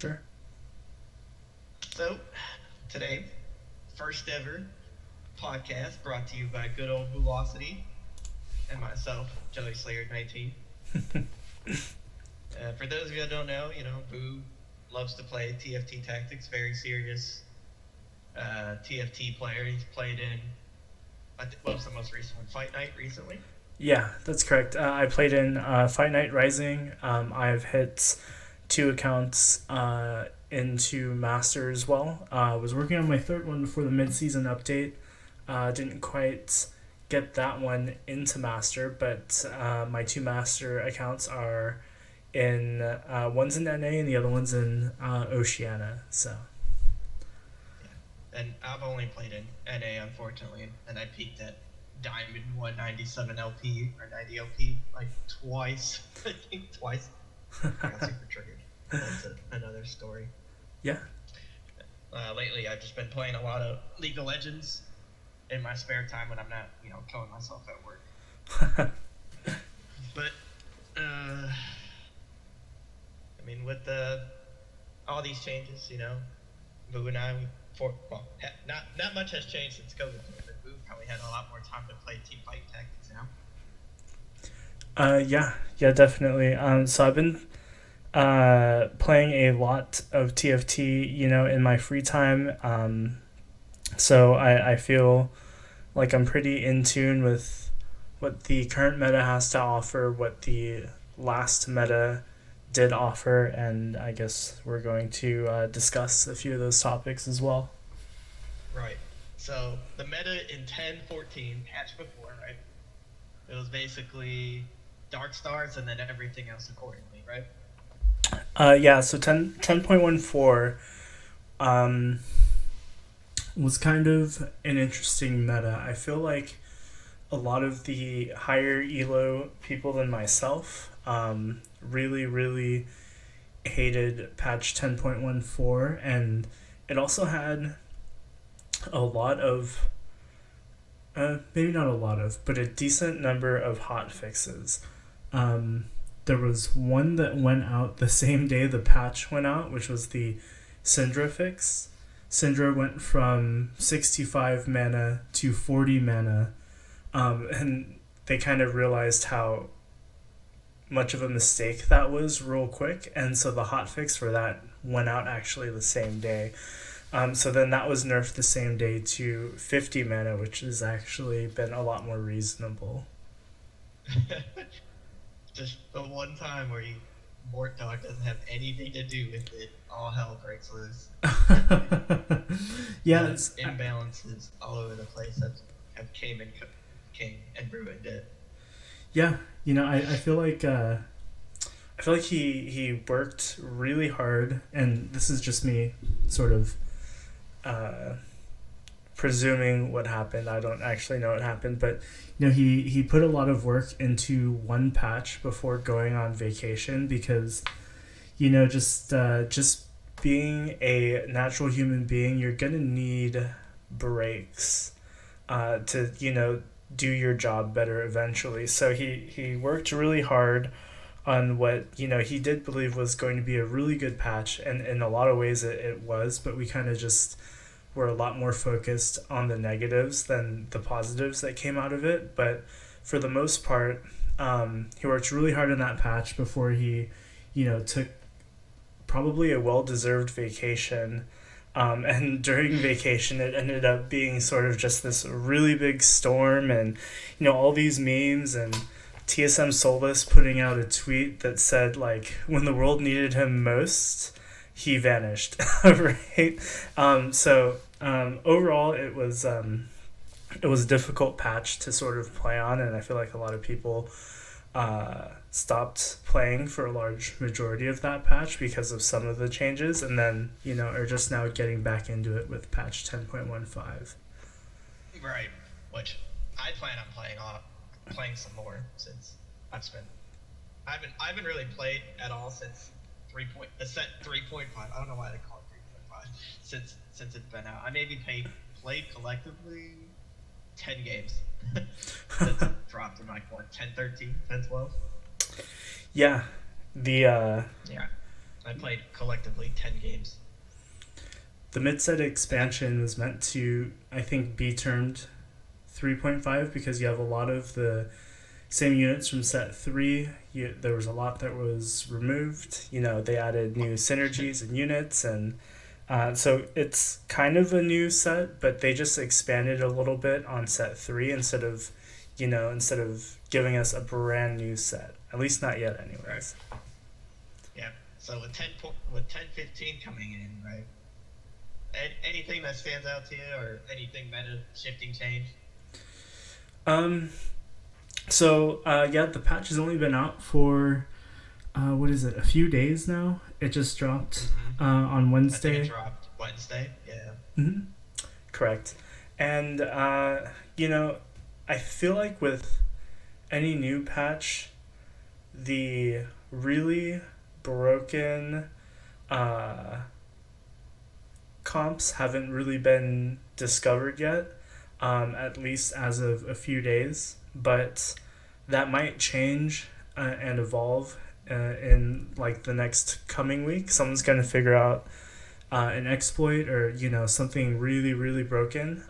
Sure. So, today, first ever podcast brought to you by good old Velocity and myself, Joey Slayer 19. For those of you that don't know, Boo loves to play TFT Tactics, very serious TFT player. He's played in, what was the most recent one? Fight Night recently. Yeah, that's correct. I played in Fight Night Rising. I've hit two accounts into Master as well. I was working on my third one before the mid-season update. Didn't quite get that one into Master, but my two Master accounts are in one's in NA and the other one's in Oceania. So Yeah. And I've only played in NA, unfortunately, and I peaked at Diamond 197 LP or 90 LP like twice. I think twice. I got super triggered. That's another story. yeah. Lately, I've just been playing a lot of League of Legends in my spare time when I'm not, killing myself at work. But, with all these changes, Boo and I, not much has changed since COVID. But Boo probably had a lot more time to play Teamfight Tactics now. Yeah, definitely. So I've been playing a lot of TFT, in my free time. So I feel like I'm pretty in tune with what the current meta has to offer, what the last meta did offer, and I guess we're going to discuss a few of those topics as well. Right. So the meta in 10.14 patch before, right? It was basically Dark Stars and then everything else accordingly, right? Yeah, so 10.14 was kind of an interesting meta. I feel like a lot of the higher elo people than myself really, really hated patch 10.14, and it also had a lot of, maybe not a lot of, but a decent number of hot fixes. There was one that went out the same day the patch went out, which was the Syndra fix. Syndra went from 65 mana to 40 mana, and they kind of realized how much of a mistake that was real quick, and so the hotfix for that went out actually the same day. So then that was nerfed the same day to 50 mana, which has actually been a lot more reasonable. Just the one time where Mort Dog doesn't have anything to do with it, all hell breaks loose. Yeah, Imbalances all over the place have came and ruined it. yeah. I feel like he worked really hard, and this is just me sort of uh, presuming what happened. I don't actually know what happened, but he put a lot of work into one patch before going on vacation because just being a natural human being, you're gonna need breaks to do your job better eventually. So he worked really hard on what he did believe was going to be a really good patch, and in a lot of ways it was, but we kind of just were a lot more focused on the negatives than the positives that came out of it. But for the most part, he worked really hard on that patch before he took probably a well-deserved vacation. And during vacation, it ended up being sort of just this really big storm, and all these memes, and TSM Solus putting out a tweet that said, like, when the world needed him most, he vanished. Right? Overall, it was a difficult patch to sort of play on, and I feel like a lot of people stopped playing for a large majority of that patch because of some of the changes, and then are just now getting back into it with patch 10.15. Right, which I plan on playing some more since I haven't really played at all since set 3.5. I don't know why they call it 3.5 since it's been out. I maybe played collectively 10 games since it dropped in like what 10, 13, 10, 12. Yeah, the Yeah, I played collectively 10 games. The mid-set expansion was meant to, I think, be termed 3.5 because you have a lot of the same units from set 3. There was a lot that was removed. They added new synergies and units, and so it's kind of a new set, but they just expanded a little bit on set 3 instead of giving us a brand new set. At least not yet, anyways. Yeah. So with 10-15 coming in, right? Anything that stands out to you, or anything meta shifting change? The patch has only been out for a few days now. It just dropped on Wednesday. I think it dropped Wednesday. Yeah. Mm-hmm. Correct. And I feel like with any new patch, the really broken comps haven't really been discovered yet, at least as of a few days, but that might change and evolve in like the next coming week. Someone's going to figure out an exploit or something really, really broken,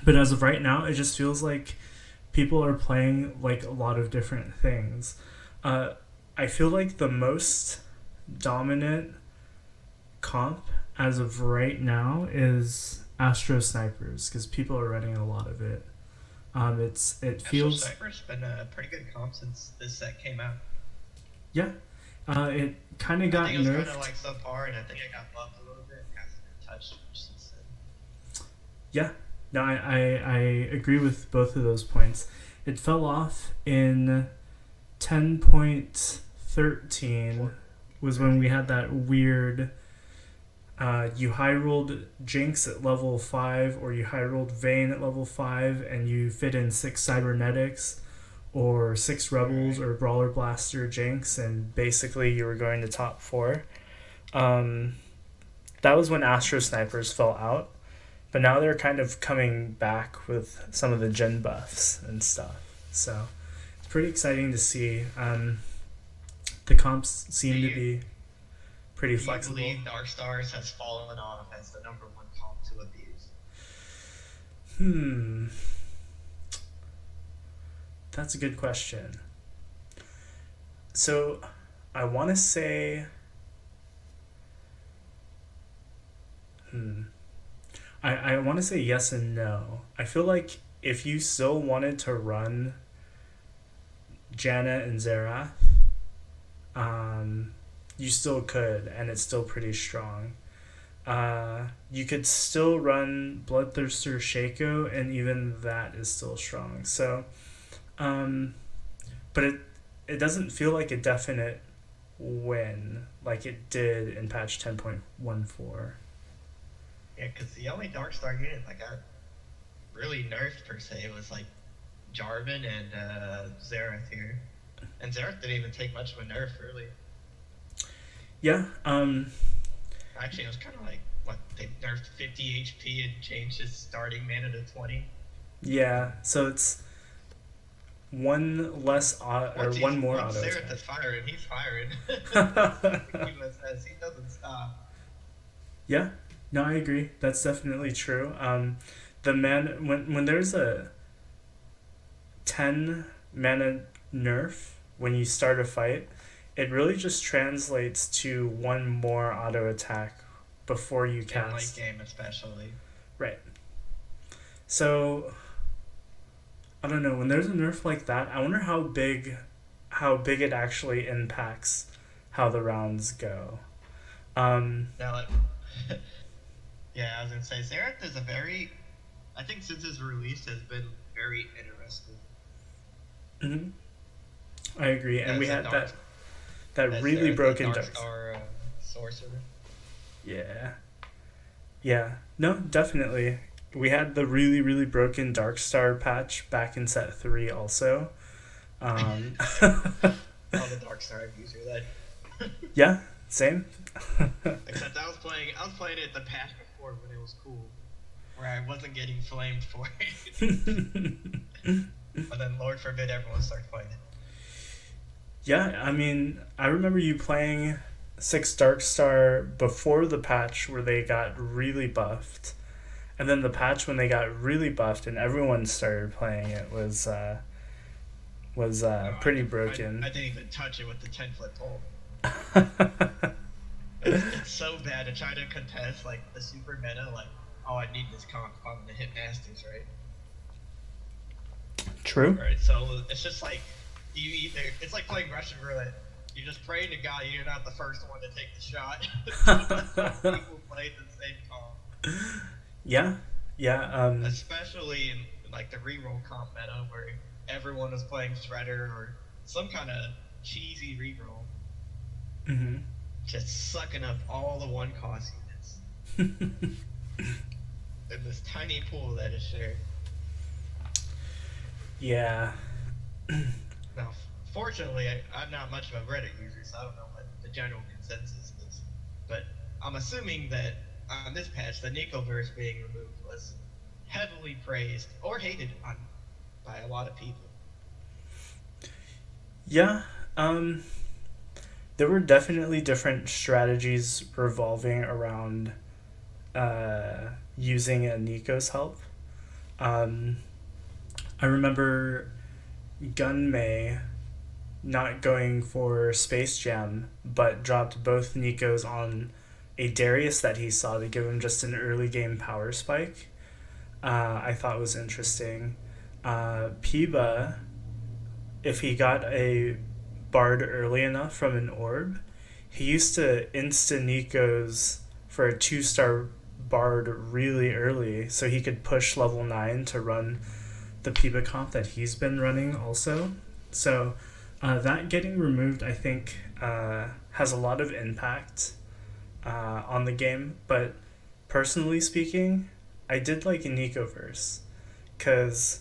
but as of right now it just feels like people are playing like a lot of different things. I feel like the most dominant comp as of right now is Astro Snipers because people are running a lot of it. It feels Astro Sniper's been a pretty good comp since this set came out. Yeah, it kind of got nerfed. I think it was kind of like subpar, and I think it got buffed a little bit and hasn't been touched since then. Yeah, no, I agree with both of those points. It fell off in 10.13 was when we had that weird you high rolled Jinx at level 5 or you high rolled Vayne at level 5 and you fit in 6 Cybernetics or 6 Rebels or Brawler Blaster Jinx and basically you were going to top 4. That was when Astro Snipers fell out, but now they're kind of coming back with some of the gen buffs and stuff, so it's pretty exciting to see. The comps seem to be pretty flexible. Do you believe Dark Stars has fallen off as the number 1 comp to abuse? That's a good question. So I want to say I want to say yes and no. I feel like if you still wanted to run Janna and Xerath, you still could, and it's still pretty strong. You could still run Bloodthirster Shaco, and even that is still strong. So, but it doesn't feel like a definite win like it did in patch 10.14. Yeah, because the only Darkstar unit that got really nerfed per se was like Jarvan and Xerath here. And Xerath didn't even take much of a nerf, really. Yeah. Actually, it was kind of like, they nerfed 50 HP and changed his starting mana to 20. Yeah, so it's one less one more auto. Xerath is firing, he's firing. He doesn't stop. Yeah, no, I agree. That's definitely true. When there's a 10 mana nerf when you start a fight, it really just translates to one more auto attack before you cast. In late game especially. Right. So I don't know, when there's a nerf like that, I wonder how big it actually impacts how the rounds go. Yeah, I was gonna say Xerath is I think since his release has been very interesting. I agree, and we had that really broken Darkstar sorcerer. Yeah. No, definitely. We had the really, really broken Darkstar patch back in set 3 also. All the Darkstar abuser that. Yeah, same. Except I was playing it the patch before when it was cool, where I wasn't getting flamed for it. But then Lord forbid everyone starts playing it. Yeah, I mean, I remember you playing Six Dark Star before the patch where they got really buffed, and then the patch when they got really buffed and everyone started playing it was Oh, pretty I broken. didn't even touch it with the 10-foot pole. It's so bad to try to contest like the super meta. Like, oh, I need this comp if I'm gonna hit masters, right? True. Right. So it's just like you either it's like playing Russian roulette. You just pray to God you're not the first one to take the shot. Some people play the same comp, Yeah, yeah. especially in like the reroll comp meta where everyone is playing Shredder or some kind of cheesy reroll, Mhm. just sucking up all the one cost units in this tiny pool that is shared. Yeah. Now, fortunately, I'm not much of a Reddit user, so I don't know what the general consensus is. But I'm assuming that on this patch, the Nicoverse being removed was heavily praised or hated on by a lot of people. Yeah. There were definitely different strategies revolving around using a Nico's help. Um, I remember Gunmei not going for Space Jam, but dropped both Nikos on a Darius that he saw to give him just an early game power spike. I thought was interesting. Piba, if he got a Bard early enough from an orb, he used to insta Nikos for a 2-star Bard really early so he could push level 9 to run the Piba comp that he's been running also. So that getting removed, I think, has a lot of impact on the game. But personally speaking, I did like a Nicoverse because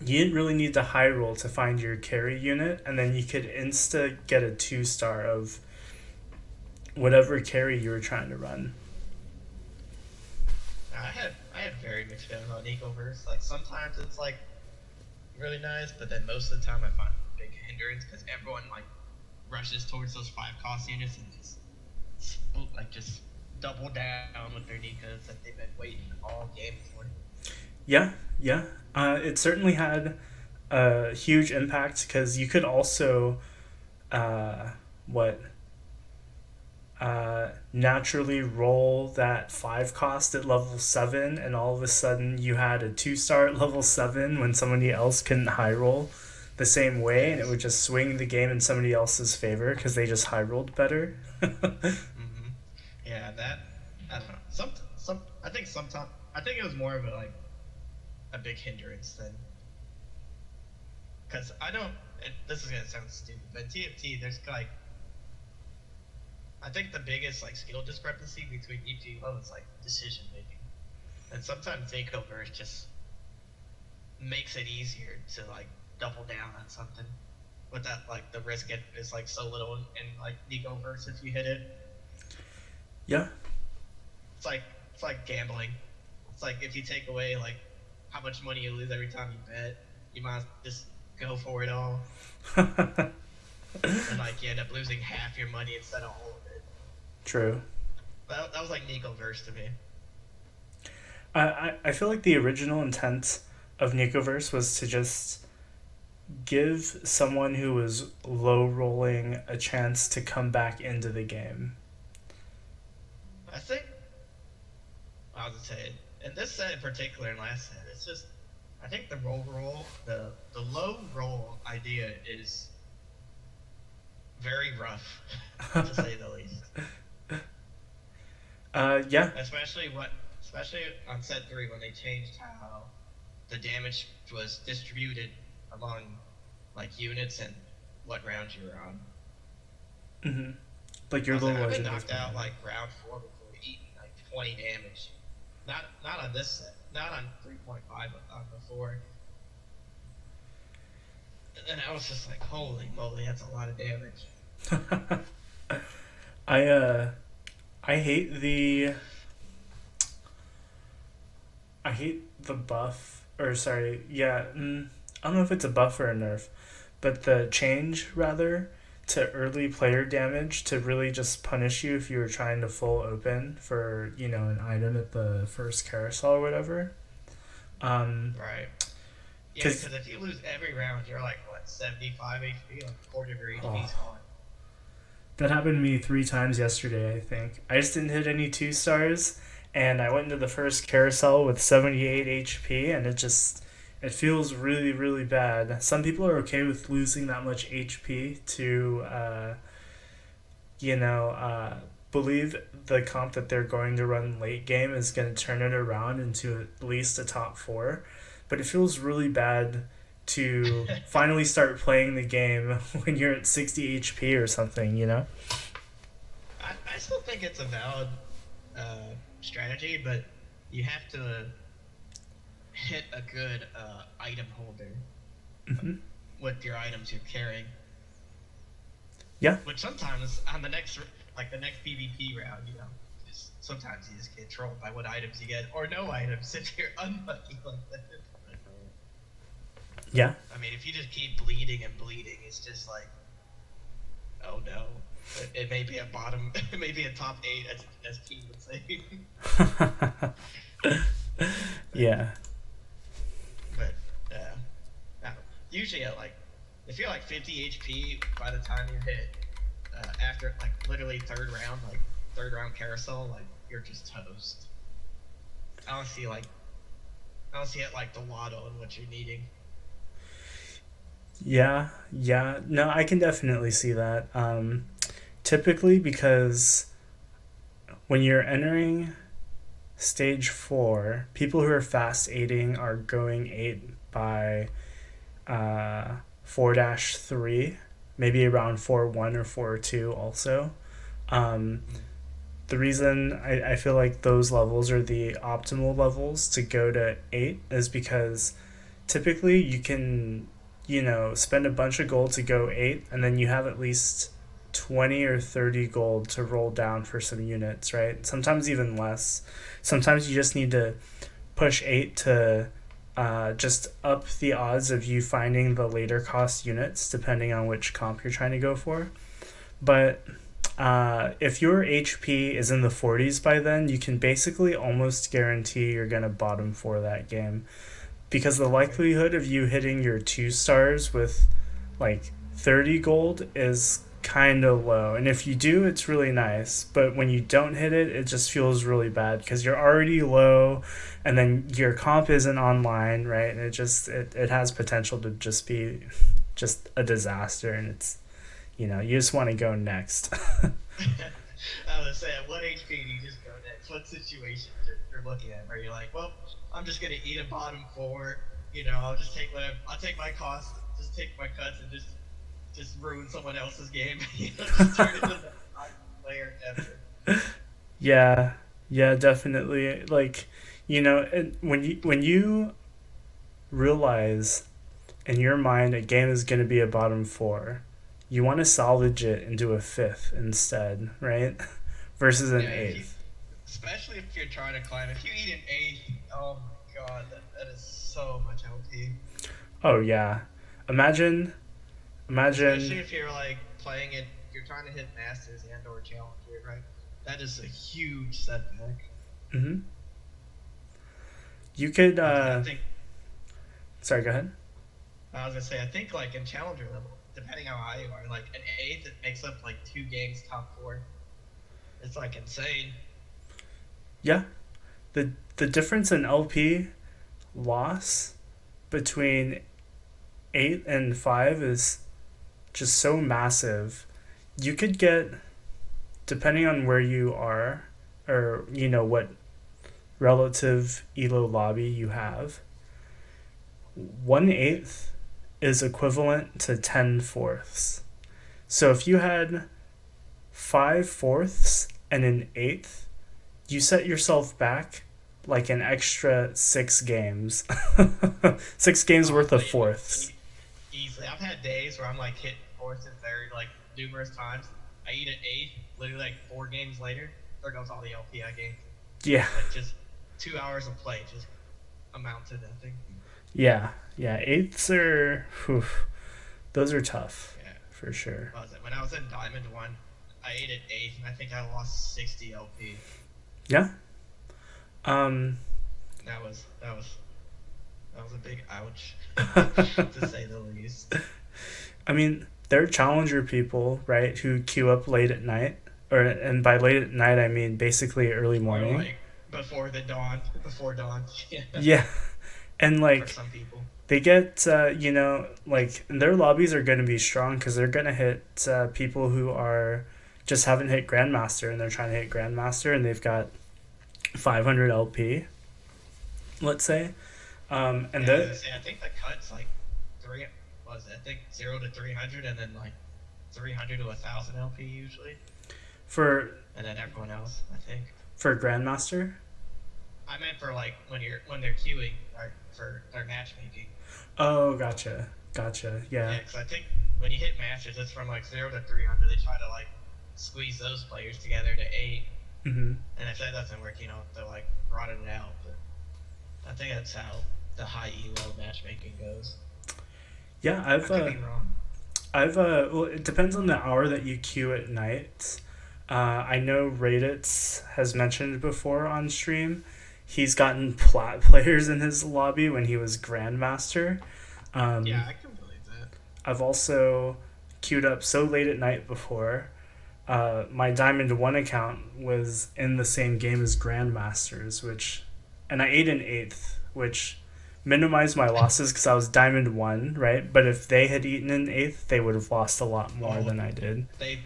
you didn't really need to high roll to find your carry unit, and then you could insta get a 2-star of whatever carry you were trying to run. I had very mixed feelings on Nicoverse. Like sometimes it's like really nice, but then most of the time I find it a big hindrance because everyone like rushes towards those 5 cost units and just just double down with their Nikos that they've been waiting all game for. Yeah, yeah. It certainly had a huge impact because you could also what naturally roll that 5 cost at level 7, and all of a sudden you had a 2-star at level 7 when somebody else couldn't high roll the same way, and it Yes. would just swing the game in somebody else's favor because they just high rolled better. Mm-hmm. Yeah, that I don't know. Some I think sometimes I think it was more of a like a big hindrance than because I don't. This is gonna sound stupid, but TFT there's like I think the biggest like skill discrepancy between EG low is like decision making, and sometimes takeover just makes it easier to like double down on something without like the risk is like so little in like Nicoverse if you hit it. Yeah. It's like it's like gambling. It's like if you take away like how much money you lose every time you bet, you might just go for it all, and like you end up losing half your money instead of all of it. True. That was like Nicoverse to me. I feel like the original intent of Nicoverse was to just give someone who was low rolling a chance to come back into the game. I think I was say in this set in particular and last set, it's just I think the the low roll idea is very rough to say the least. Yeah. Especially on set 3 when they changed how the damage was distributed among like units and what round you were on. Mm-hmm. Like your little I've been legend. knocked out like round 4 before eating like 20 damage. Not on this set. Not on 3.5, but on before. And then I was just like, holy moly, that's a lot of damage. I I hate the I hate the buff, or sorry, yeah, I don't know if it's a buff or a nerf, but the change rather to early player damage to really just punish you if you were trying to full open for, an item at the first carousel or whatever. Right. Yeah, Because because if you lose every round, you're like, what, 75 HP? Like, 4 of your HP's oh, gone. that happened to me 3 times yesterday, I think. I just didn't hit any 2 stars, and I went into the first carousel with 78 HP, and it feels really, really bad. Some people are okay with losing that much HP to, you know, believe the comp that they're going to run late game is going to turn it around into at least a top four. But it feels really bad to finally start playing the game when you're at 60 HP or something. I still think it's a valid strategy, but you have to hit a good item holder Hmm. with your items you're carrying. Yeah. Which sometimes on the next PvP round, sometimes you just get trolled by what items you get, or no items if you're unlucky like that. Yeah. I mean, if you just keep bleeding and bleeding, it's just like, oh no. It may be a bottom, it may be a top 8, as Keith would say. Yeah. But usually if you're like 50 HP by the time you hit after like literally third round carousel, like you're just toast. I don't see it like the lotto and what you're needing. Yeah. Yeah. No, I can definitely see that. Typically, because when you're entering stage 4, people who are fast aiding are going 8 by 4-3, maybe around 4-1 or 4-2 also. Um, the reason I feel like those levels are the optimal levels to go to 8 is because typically you can, spend a bunch of gold to go 8, and then you have at least 20 or 30 gold to roll down for some units, right? Sometimes even less. Sometimes you just need to push 8 to just up the odds of you finding the later cost units, depending on which comp you're trying to go for. But if your HP is in the 40s by then, you can basically almost guarantee you're going to bottom 4 that game. Because the likelihood of you hitting your 2 stars with like 30 gold is kind of low. And if you do, it's really nice. But when you don't hit it, it just feels really bad because you're already low and then your comp isn't online, right? And it has potential to just be just a disaster. And it's, you just want to go next. I was gonna say, at what HP do you just go next? What situations you're looking at where you're like, well, I'm just gonna eat a bottom 4. I'll just I'll take my costs, just take my cuts, and just ruin someone else's game. Just turn into the best player ever. Yeah, yeah, definitely. Like, when you realize in your mind a game is going to be a bottom 4, you want to salvage it into a 5th instead, right? Versus an Yeah, 8th. especially if you're trying to climb. If you eat an 8, oh my god, that is so much LP. Oh yeah. Imagine Especially imagine if you're like playing it, you're trying to hit Masters and or Challenger, right? That is a huge setback. mhm. You could I think sorry, go ahead. I was gonna say I think like in Challenger level, depending how high you are, like an 8 that makes up like 2 games top 4. It's like insane. Yeah. The difference in LP loss between 8 and 5 is just so massive. You could get, depending on where you are or what relative elo lobby you have, 1/8 is equivalent to 10/4. So if you had 5/4 and an 8th, you set yourself back like an extra 6 games. 6 games worth of Honestly, fourths. easily. I've had days where I'm like hitting 4th and 3rd like numerous times. I eat an 8, literally like 4 games later, there goes all the LP I gained. Yeah. Like just 2 hours of play just amount to nothing. Yeah. Yeah. 8ths are, whew, those are tough Yeah. for sure. What was it? When I was in Diamond 1, I ate at 8th, and I think I lost 60 LP. Yeah. That was a big ouch, to say the least. I mean, there are challenger people, right, who queue up late at night, and by late at night I mean basically early Or morning. like before dawn. Yeah. Yeah, and For like some people. they get like their lobbies are going to be strong because they're going to hit people who are just haven't hit Grandmaster and they're trying to hit Grandmaster and they've got 500 LP, let's say. And Yeah, I think the cut's like I think 0 to 300 and then like 300 to 1,000 LP usually. For And then everyone else, I think. For Grandmaster? I meant for like when they're queuing or for their matchmaking. Oh, gotcha. Yeah. Yeah, because I think when you hit matches, it's from like 0 to 300. They try to like squeeze those players together to 8. Mm-hmm. And if that doesn't work, they're like rotting it out. But I think that's how the high elo matchmaking goes. Yeah, I could be wrong. well, it depends on the hour that you queue at night. I know Raditz has mentioned before on stream. He's gotten plat players in his lobby when he was Grandmaster. Yeah, I can believe that. I've also queued up so late at night before. My Diamond 1 account was in the same game as Grandmasters, and I ate an 8th, which minimized my losses because I was Diamond 1, right? But if they had eaten an 8th, they would have lost a lot more than I did. They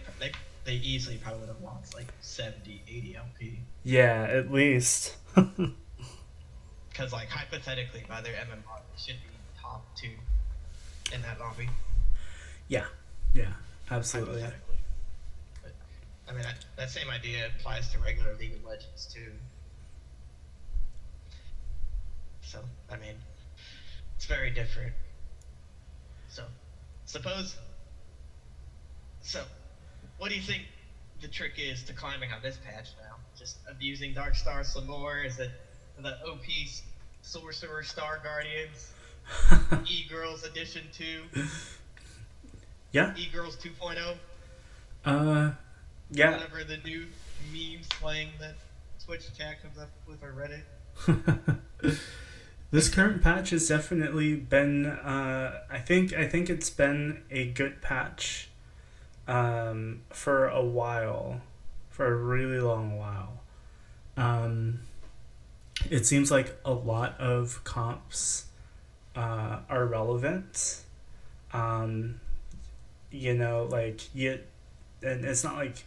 easily probably would have lost like 70, 80 LP. Yeah, at least. Because like hypothetically, by their MMR, they should be top 2 in that lobby. Yeah, absolutely. Hypothetically. But, I mean, that same idea applies to regular League of Legends too. So, I mean, it's very different. So, what do you think the trick is to climbing on this patch now? Just abusing Darkstar some more? Is it the OP Sorcerer Star Guardians? E-Girls Edition 2? Yeah. E-Girls 2.0? Yeah. Whatever the new memes playing that Twitch chat comes up with or Reddit. This current patch has definitely been I think it's been a good patch for a while, for a really long while. It seems like a lot of comps are relevant. And it's not like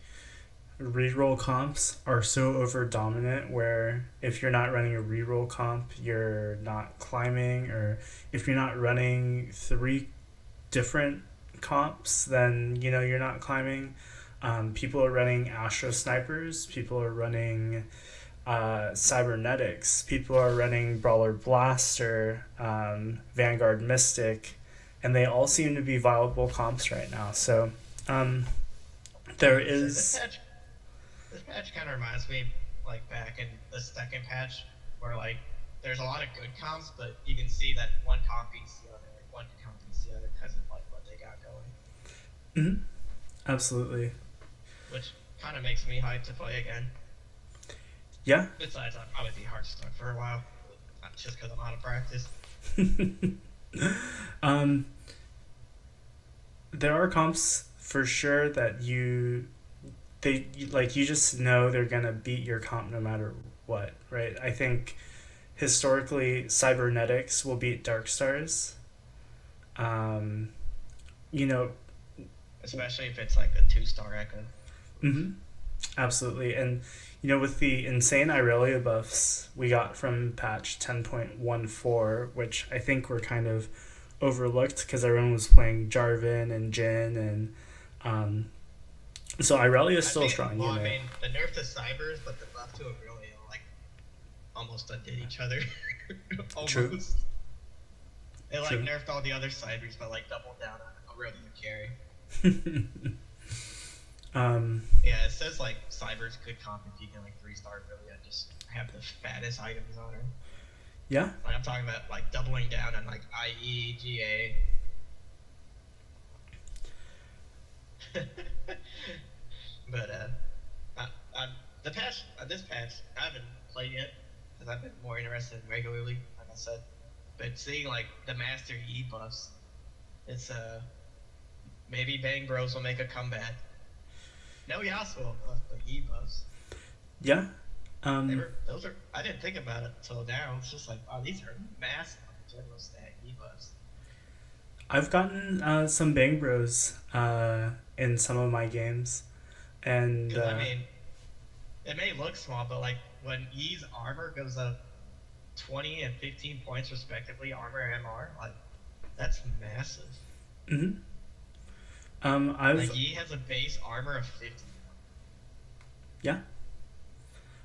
reroll comps are so over dominant where if you're not running a reroll comp you're not climbing, or if you're not running 3 different comps then you're not climbing. People are running Astro Snipers, people are running Cybernetics, people are running Brawler Blaster, Vanguard Mystic, and they all seem to be viable comps right now. So there is... This patch kind of reminds me, like, back in the second patch, where, like, there's a lot of good comps, but you can see that one comp beats the other, one comp beats the other because of, like, what they got going. Mm-hmm. Absolutely. Which kind of makes me hyped to play again. Yeah. Besides, I'll probably be hard stuck for a while, just because I'm out of practice. There are comps for sure that you just know they're gonna beat your comp no matter what, right? I think historically Cybernetics will beat Darkstars. Especially if it's like a 2-star echo. Mm-hmm. Absolutely. And with the insane Irelia buffs we got from patch 10.14, which I think were kind of overlooked because everyone was playing Jarvan and Jhin, and so Irelia is still strong. Well, I mean, the nerf to Cybers, but the buff to Aurelia, like, almost undid each other. Almost. True. They, like, True. nerfed all the other Cybers, but, like, doubled down on Aurelia carry. Yeah, it says, like, Cybers could comp if you can, like, 3-star Aurelia, just have the fattest items on her. Yeah. Like, I'm talking about, like, doubling down on, like, IE, GA. But I, I, this patch I haven't played yet because I've been more interested in regularly, like I said. But seeing like the Master Yi buffs, it's maybe Bang Bros will make a comeback. No Yasuo buffs, but Yi buffs. Yeah. They Um, were those are I didn't think about it until now. It's just like, oh, these are massive on the general stat Yi buffs. I've gotten some Bang Bros in some of my games, and Because I mean, it may look small, but like when Yi's armor goes up 20 and 15 points respectively, armor and MR, like that's massive. mhm. Like I've Yi has a base armor of 50. yeah,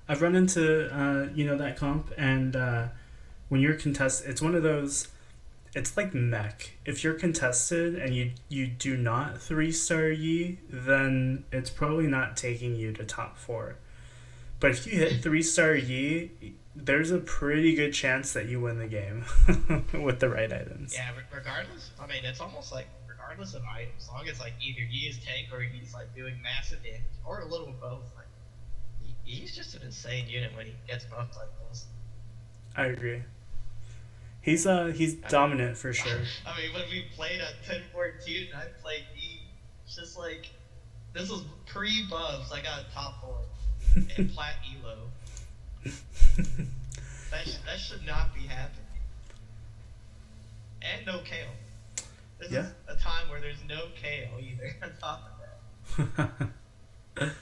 I've run into that comp, and when you're contested, it's one of those. It's like mech. If you're contested and you do not 3-star Yi, then it's probably not taking you to top four. But if you hit 3-star Yi, there's a pretty good chance that you win the game with the right items. Yeah, regardless. I mean, it's almost like regardless of item, as long as like either Yi is tank or he's like doing massive damage or a little of both. Like Yi's just an insane unit when he gets buffed like this. I agree. He's dominant for sure. I mean, when we played at 10-14, I played Yi. It's just like this was pre-buffs. I got top four in plat elo. That should not be happening. And no kale. This Yeah. is a time where there's no kale either on top of that.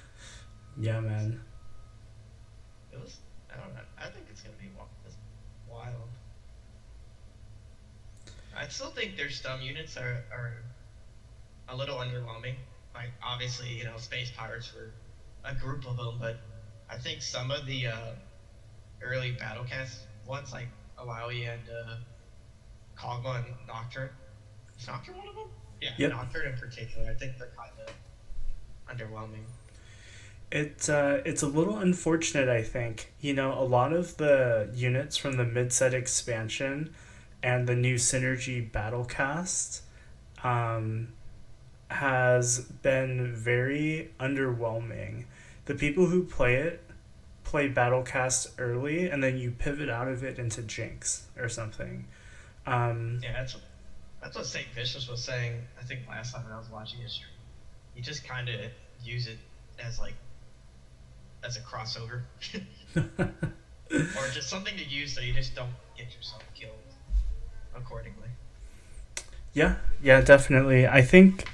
Yeah, man. It was, I don't know. I think it's gonna be wild. I still think their stun units are a little underwhelming. Like obviously, Space Pirates were a group of them, but I think some of the early Battlecast ones, like Alawi and Kog'Maw and Nocturne. Is Nocturne one of them? Yeah, Yep. Nocturne in particular. I think they're kind of underwhelming. It's a little unfortunate, I think. A lot of the units from the mid-set expansion and the new Synergy Battlecast um, has been very underwhelming. The people who play Battlecast early, and then you pivot out of it into Jinx or something. Um, Yeah, that's what Saint Vicious was saying. I think last time when I was watching his stream, he just kind of use it as like as a crossover, or just something to use so you just don't get yourself killed accordingly. yeah, definitely. I think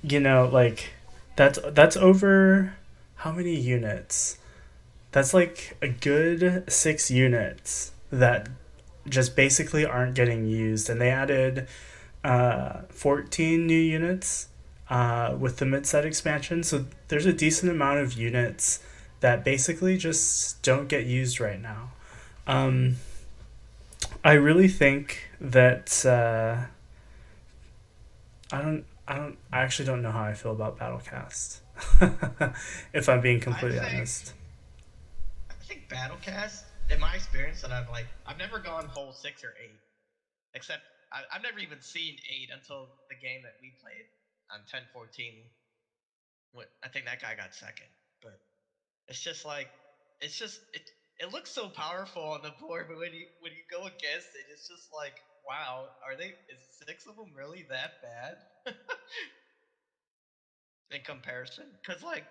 like that's over how many units? That's like a good 6 units that just basically aren't getting used, and they added 14 new units with the mid-set expansion. So there's a decent amount of units that basically just don't get used right now. Um, I really think that I actually don't know how I feel about Battlecast. If I'm being I completely think honest. I think Battlecast, in my experience, that I've never gone full 6 or 8, except I've never even seen 8 until the game that we played on 10-14. What I think that guy got second, but it's just like it looks so powerful on the board, but when you go against it, it's just like, wow, is 6 of them really that bad in comparison? Because like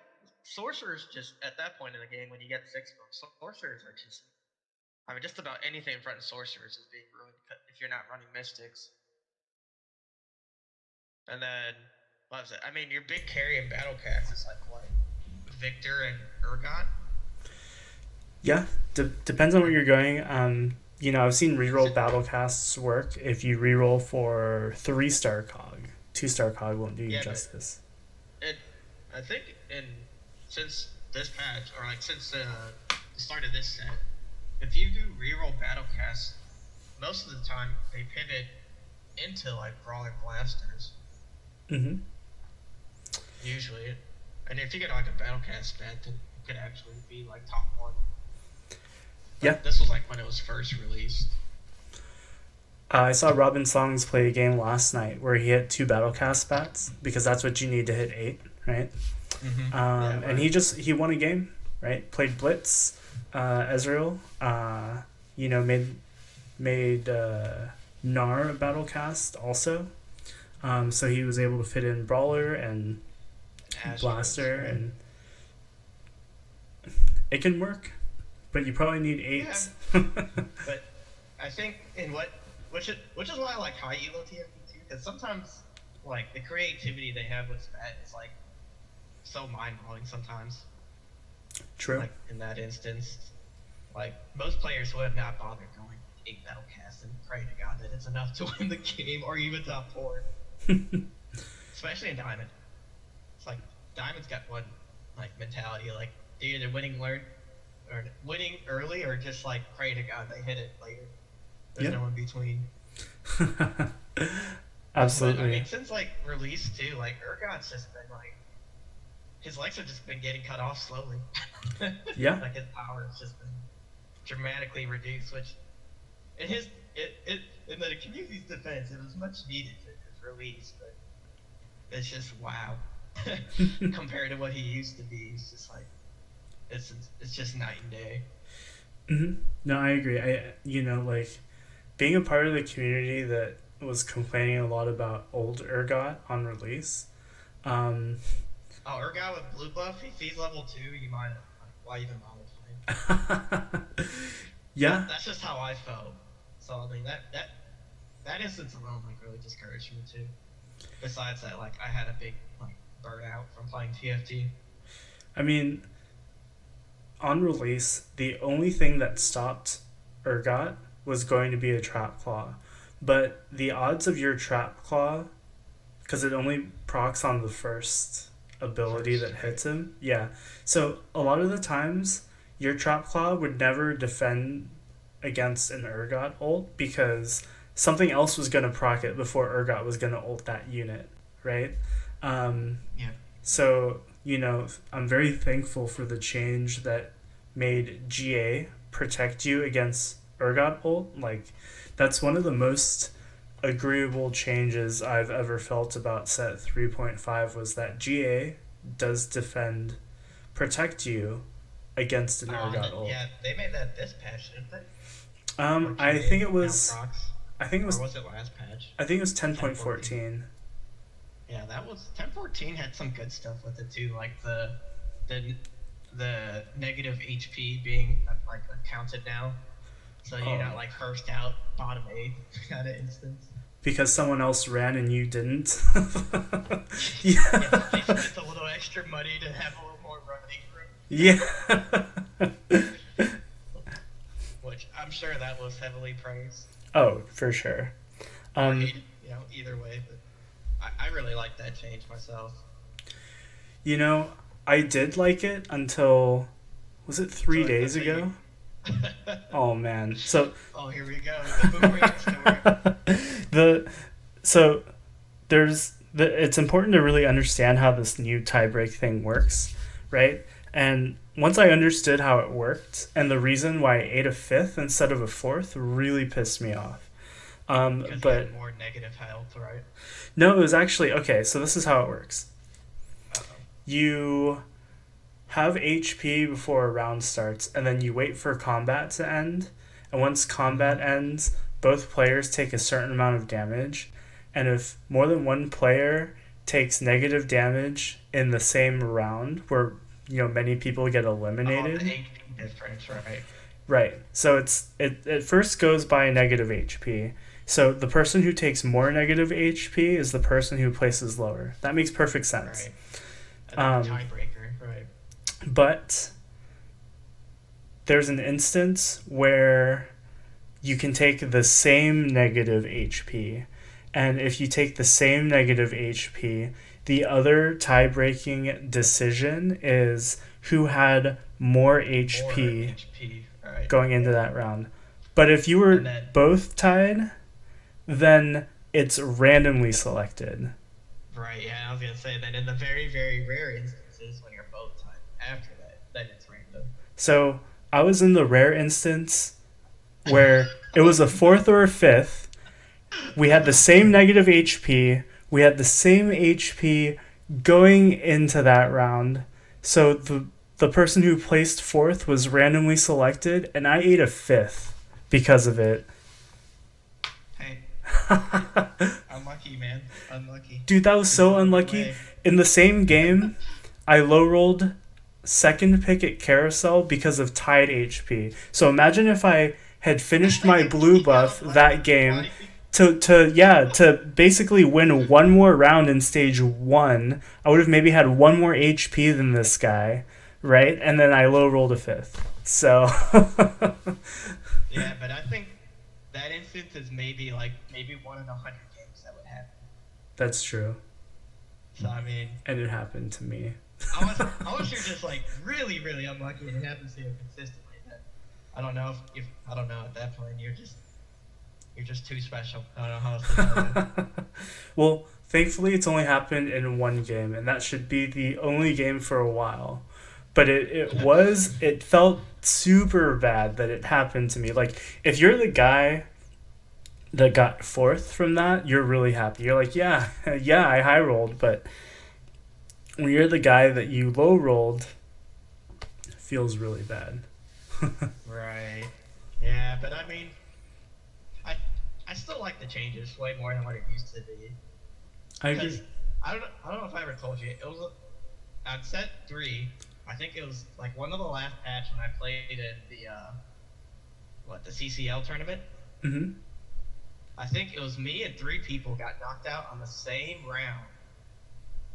sorcerers, just at that point in the game when you get 6 of them, sorcerers are just, I mean, just about anything in front of sorcerers is being ruined if you're not running mystics. And then what was it? I mean, your big carry in Battlecast is like what, Victor and Urgot. Yeah, depends on where you're going. I've seen reroll battlecasts work if you reroll for 3-star cog. 2-star cog won't do you Yeah, but justice. it, I think since this patch, or like since the start of this set, if you do reroll Battlecast, most of the time they pivot into like Brawler Blasters. Mm-hmm. Usually, and if you get like a Battlecast spat, then it could actually be like top one. But Yeah, this was like when it was first released. I saw Robin Songs play a game last night where he hit 2 Battlecast bats because that's what you need to hit 8, right? Yeah, And he won a game, right? Played Blitz, Ezreal, made Gnar a Battlecast also. So he was able to fit in Brawler and Blaster, right? and it can work, but you probably need 8. Yeah, but I think which is why I like high elo TFT too, because sometimes like the creativity they have with Spat is like so mind blowing sometimes. True. Like in that instance, like most players would not bother going 8 Battlecasts and pray to God that it's enough to win the game or even top 4. Especially in Diamond. It's like Diamond's got one like mentality, like they're either winning early or just like pray to God they hit it later. There's no in between. Absolutely. But, I mean, since like release too, like Urgot's just been like his legs have just been getting cut off slowly. Yeah. Like his power has just been dramatically reduced, which in in the community's defense, it was much needed for his release, but it's just wow. Compared to what he used to be, it's just like it's just night and day. Mm-hmm. No, I agree. Like being a part of the community that was complaining a lot about old Urgot on release. Urgot with blue buff, if he's level 2, you might why even bother playing? Yeah. That's just how I felt. So I mean that instance alone like really discouraged me too. Besides that, like I had a big like burnout from playing TFT. I mean, on release, the only thing that stopped Urgot was going to be a Trap Claw. But the odds of your Trap Claw, because it only procs on the first ability that hits him. Yeah. So a lot of the times, your Trap Claw would never defend against an Urgot ult because something else was going to proc it before Urgot was going to ult that unit, right? Yeah. So, I'm very thankful for the change that made GA protect you against Urgot ult. Like, that's one of the most agreeable changes I've ever felt about set 3.5 was that GA does protect you against an Urgot ult. Yeah, they made that this patch, didn't they? I think it was. Or was it last patch? I think it was 10.14. Yeah, that was 10.14 had some good stuff with it too, like the negative HP being like accounted now, so you're not like first out bottom 8 kind of instance. Because someone else ran and you didn't. Yeah, it's a little extra money to have a little more running room. Yeah. Which I'm sure that was heavily praised. Oh, for sure. Either way, but I really like that change myself. I did like it until, was it 3 days ago? Oh man. So here we go. The boomerang story. It's important to really understand how this new tiebreak thing works, right? And once I understood how it worked and the reason why I ate a 5th instead of a 4th really pissed me off. Because you had more negative health, right? No, it was actually okay. So this is how it works. You have HP before a round starts, and then you wait for combat to end. And once combat ends, both players take a certain amount of damage. And if more than one player takes negative damage in the same round, where many people get eliminated. The HP difference, right? Right. So it first goes by negative HP. So the person who takes more negative HP is the person who places lower. That makes perfect sense. Right. Tiebreaker, right. But there's an instance where you can take the same negative HP. And if you take the same negative HP, the other tie-breaking decision is who had more HP, right, going into that round. But if you were both tied, then it's randomly selected. Right, yeah, I was going to say that in the very, very rare instances when you're both tied, after that, then it's random. So I was in the rare instance where it was a 4th or a 5th, We had the same negative HP. We had the same HP going into that round. So the person who placed fourth was randomly selected, and I ate a fifth because of it. Hey, unlucky, man. Unlucky. Dude, that was There's so no other unlucky. way. In the same game, I low rolled second pick at carousel because of tied HP. So imagine if I had finished my blue buff that game to basically win one more round in stage one. I would have maybe had one more HP than this guy, right? And then I low rolled a fifth. So Yeah, but I think that instance is maybe 1 in 100 games that would happen. that's true. So I mean, And it happened to me. unless you're just like really, really unlucky and it happens to you consistently, then I don't know if I don't know at that point you're just too special. I don't know how else to tell you. Well, thankfully it's only happened in one game, and that should be the only game for a while. But it felt super bad that it happened to me. Like, if you're the guy that got fourth from that, you're really happy. You're like, yeah, yeah, I high rolled. But when you're the guy that you low rolled, it feels really bad. Right. Yeah, but I mean, I still like the changes way more than what it used to be. I Because agree. I don't know if I ever told you, it was on set 3. I think it was like one of the last patch when I played in the CCL tournament. Mm-hmm. I think it was me and 3 people got knocked out on the same round.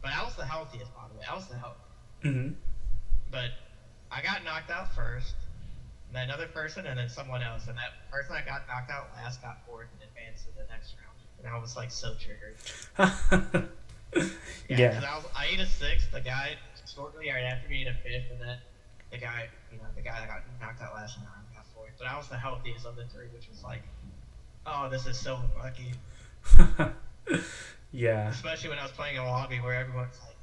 But I was the healthiest, by the way. I was the healthiest. Mm-hmm. But I got knocked out first, and then another person, and then someone else. And that person that got knocked out last got fourth and advanced to the next round. And I was like so triggered. Yeah. Because I ate a 6th. The guy shortly right after me ate a 5th, and then the guy that got knocked out last round got fourth. But I was the healthiest of the 3, which was like, oh, this is so lucky. Yeah. Especially when I was playing a lobby where everyone's like,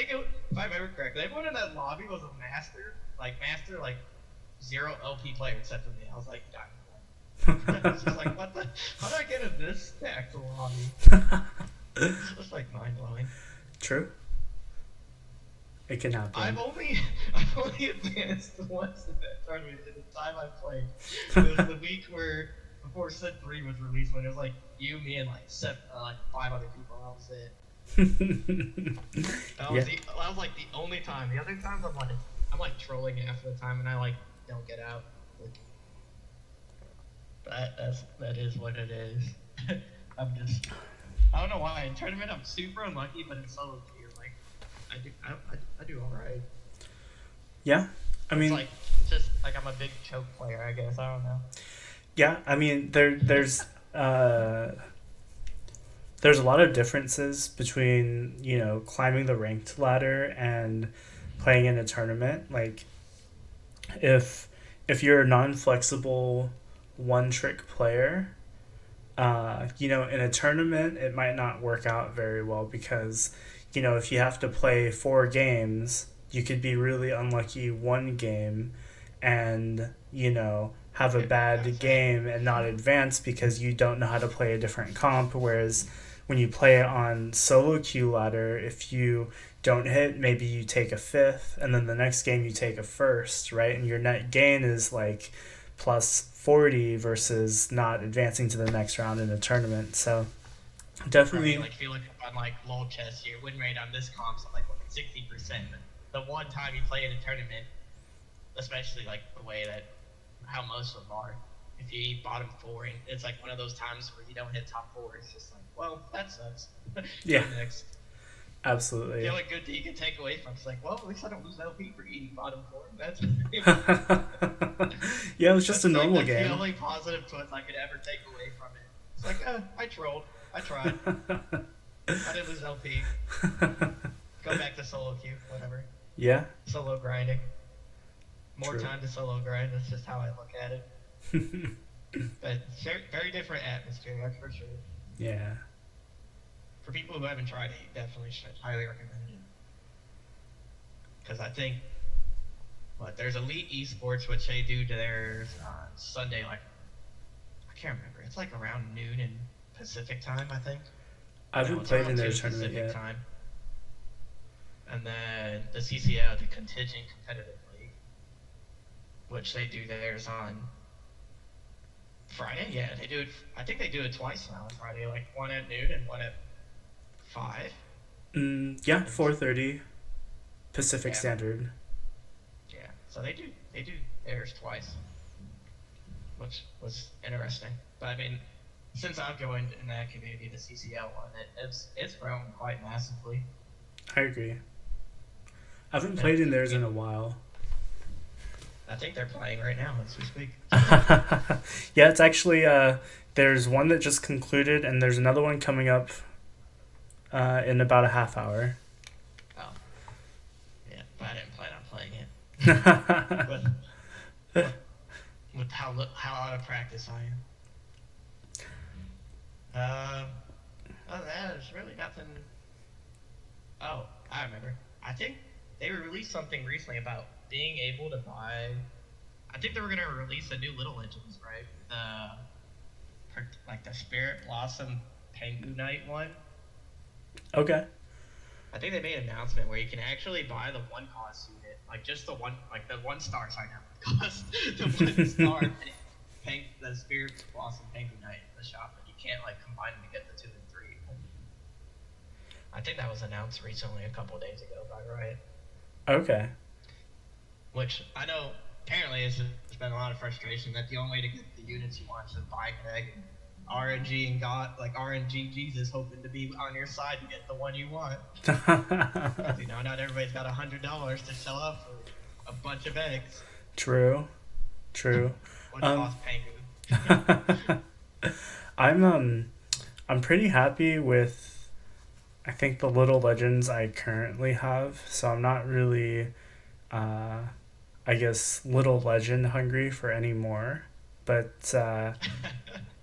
if I remember correctly, everyone in that lobby was a master, like 0 LP player except for me. I was like, diamond. I was just like, what the? How did I get in this stack to lobby? It's just like mind blowing. True. It can happen. I've only advanced once in that tournament in the time I played. It was the week before Set 3 was released, when it was like you, me, and like 5 other people. That was it. That was like the only time. The other times I'm like trolling half the time, and I like don't get out. That is what it is. I don't know why in tournament I'm super unlucky, but in solo queue like I do all right. Yeah. I mean, It's just like I'm a big choke player, I guess. I don't know. yeah, I mean there's a lot of differences between, climbing the ranked ladder and playing in a tournament. Like, if you're a non-flexible one-trick player, in a tournament it might not work out very well because, if you have to play 4 games, you could be really unlucky one game and, have a bad game and not advance because you don't know how to play a different comp. Whereas when you play it on solo queue ladder, if you don't hit, maybe you take a 5th, and then the next game you take a 1st, right? And your net gain is like plus 40 versus not advancing to the next round in a tournament. So definitely, Right, like feel like on like low chess, your win rate on this comp's like 60%. But the one time you play in a tournament, especially like the way that how most of them are, if you eat bottom 4, and it's like one of those times where you don't hit top 4, it's just like, well, that sucks. Yeah. Next. absolutely. The only good thing you can take away from it's like, well, at least I don't lose LP for eating bottom 4. That's Yeah, it was just a normal that's game. the only positive twist I could ever take away from it. It's like, I trolled. I tried. I didn't lose LP. Go back to solo queue, whatever. Yeah. Solo grinding. More True. time to solo grind. That's just how I look at it. But very, very different atmosphere, that's for sure. Yeah. For people who haven't tried it, definitely should highly recommend it. Because I think, there's Elite Esports, which they do to theirs on Sunday, like, I can't remember. It's like around noon in Pacific time, I think. I No, haven't it's played around in their 2 tournament Pacific yet. time. And then the CCL, the Contingent Competitive League, which they do theirs on Friday. Yeah, they do it. I think they do it twice now on Friday, like one at noon and one at 5. Yeah, 4:30 Pacific Yeah, Standard. yeah. So they do theirs twice, which was interesting. But I mean, since I've joined in that community, the CCL one, it's grown quite massively. I agree. I haven't And played in theirs in a while. I think they're playing right now as we speak. Yeah, it's actually there's one that just concluded, and there's another one coming up in about a half hour. Oh, yeah, but I didn't plan on playing it. With how out of practice I am. Other than that, there's really nothing. Oh, I remember. I think they released something recently about being able to buy. I think they were gonna release a new Little Legends, right? The Spirit Blossom Pengu Night one. Okay. I think they made an announcement where you can actually buy the one cost unit, like just the one, like the 1 star. Sorry, not cost the 1 star the Spirit Blossom Pengu Night in the shop, but you can't like combine them to get the 2 and 3. I think that was announced recently, a couple of days ago, by Riot. Okay. Which I know apparently there's been a lot of frustration that the only way to get the units you want is to buy Greg and RNG and God, like RNG Jesus, hoping to be on your side to get the one you want. You know, not everybody's got $100 to shell out for a bunch of eggs. True. What cost Pengu? I'm pretty happy with, I think, the Little Legends I currently have, so I'm not really I guess Little Legend hungry for any more. But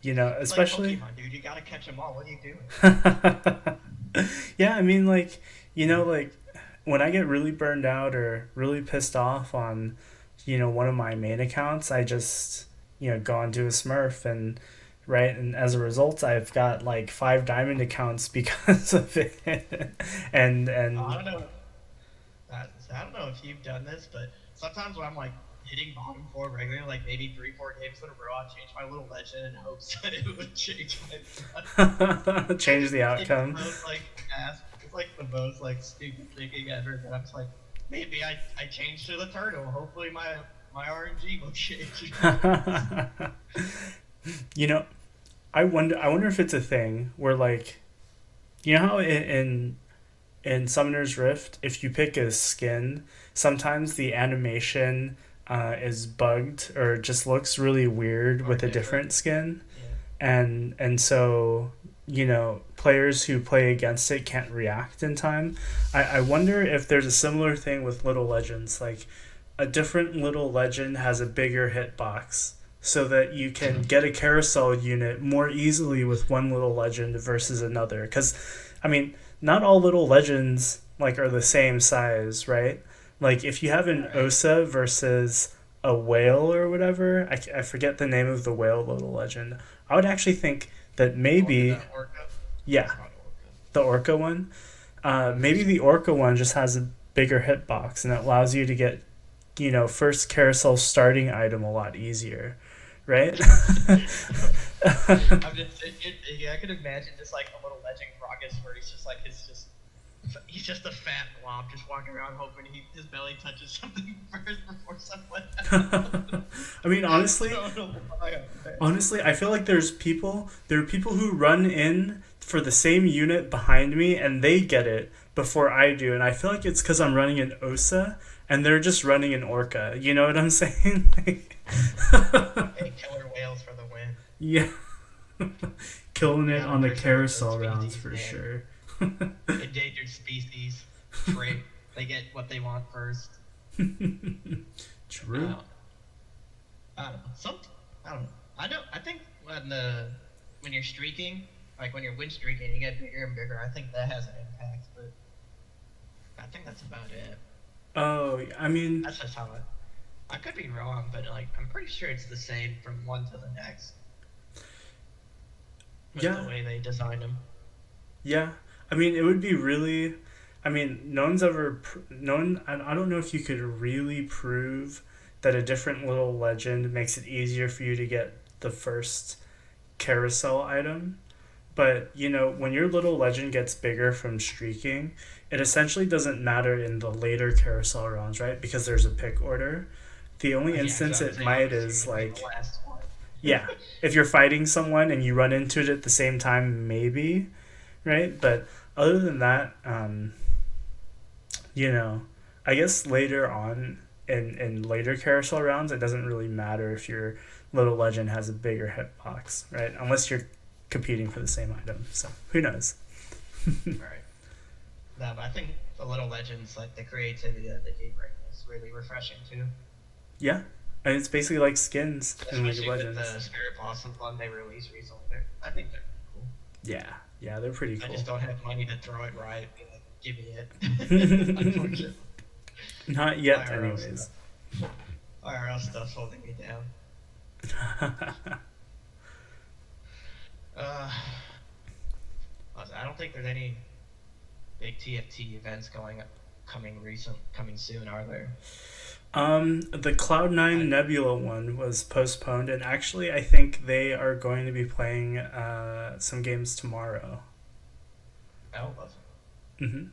especially like Pokemon, dude, you gotta catch them all. What are you doing? yeah, I mean, like, like when I get really burned out or really pissed off on one of my main accounts, I just go onto a Smurf, and right, and as a result I've got like 5 diamond accounts because of it. and I don't know. I don't know if you've done this, but sometimes when I'm like hitting bottom 4 regularly, like maybe 3-4 games in a row, I'll change my Little Legend in hopes that it would change my change the outcome. It's like the most like stupid thinking ever, but I'm just like, maybe I changed to the turtle. Hopefully my RNG will change. I wonder if it's a thing where, like, how in Summoner's Rift, if you pick a skin, sometimes the animation is bugged or just looks really weird with a different skin. Yeah. And so, players who play against it can't react in time. I wonder if there's a similar thing with Little Legends. Like, a different Little Legend has a bigger hitbox, so that you can get a carousel unit more easily with one Little Legend versus another. Because, I mean, not all Little Legends like are the same size, right? Like, if you have an Osa versus a whale or whatever, I forget the name of the whale Little Legend. I would actually think that maybe... Yeah, the Orca one. Maybe the Orca one just has a bigger hitbox, and it allows you to get, first carousel starting item a lot easier, right? I could imagine just like a Little Legend Gragas where he's just like he's just a fat blob just walking around hoping his belly touches something first before someone else. I mean, honestly, I feel like there are people who run in for the same unit behind me and they get it before I do, and I feel like it's because I'm running an Osa and they're just running an Orca. You know what I'm saying? Hey, killer whales for the win. Yeah. Killing it on the carousel rounds for sure. Endangered species. Great. They get what they want first. True. I don't know. I think when you're streaking, like when you're win streaking, you get bigger and bigger. I think that has an impact, but I think that's about it. Oh, I mean, that's just how I could be wrong, but like I'm pretty sure it's the same from one to the next. with the Yeah, way they designed them. yeah. I mean, it would be really. I mean, no one's ever. No one. I don't know if you could really prove that a different little legend makes it easier for you to get the first carousel item. But, when your little legend gets bigger from streaking, it essentially doesn't matter in the later carousel rounds, right? Because there's a pick order. The only Yeah, because instance I would it say might obviously is it'd be the like, last one. yeah, if you're fighting someone and you run into it at the same time, maybe, right? But other than that, you know, I guess later on in later carousel rounds, it doesn't really matter if your little legend has a bigger hitbox, right? Unless you're competing for the same item. So who knows? Right. No, but I think the little legends, like the creativity that they gave right now, is really refreshing too. Yeah, and it's basically like skins in League of Especially with Legends. the Spirit Blossom one they released recently. I think they're cool. Yeah, yeah, they're pretty I cool. just don't have money to throw it right and be like, give me it. Unfortunately. Not yet, IRL anyways. stuff. IRL stuff's holding me down. Uh, I don't think there's any big TFT events coming soon, are there? The Cloud9 Nebula one was postponed, and actually, I think they are going to be playing some games tomorrow. Oh, was it?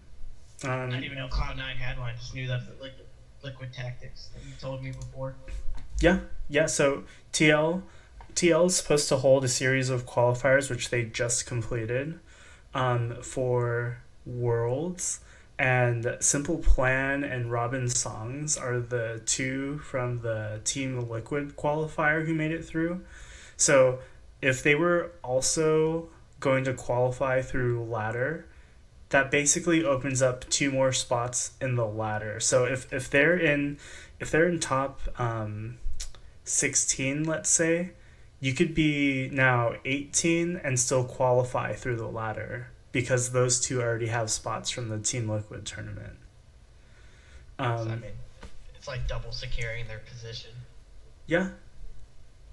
I didn't even know Cloud9 had one. I just knew that the Liquid Tactics that you told me before. Yeah. So TL is supposed to hold a series of qualifiers, which they just completed, for Worlds. And Simple Plan and Robin Songs are the two from the Team Liquid qualifier who made it through. So if they were also going to qualify through ladder, that basically opens up two more spots in the ladder. So if they're in top 16, let's say, you could be now 18 and still qualify through the ladder because those two already have spots from the Team Liquid tournament. So, I mean, it's like double securing their position. Yeah.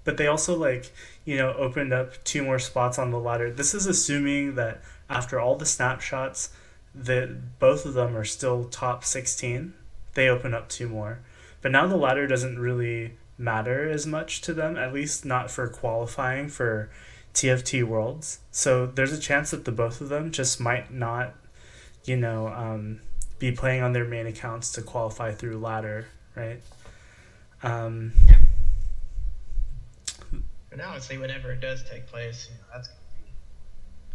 But they also opened up two more spots on the ladder. This is assuming that after all the snapshots that both of them are still top 16. They open up two more. But now the ladder doesn't really matter as much to them, at least not for qualifying for TFT Worlds. So there's a chance that the both of them just might not, be playing on their main accounts to qualify through ladder, right? Yeah. But now, honestly, whenever it does take place,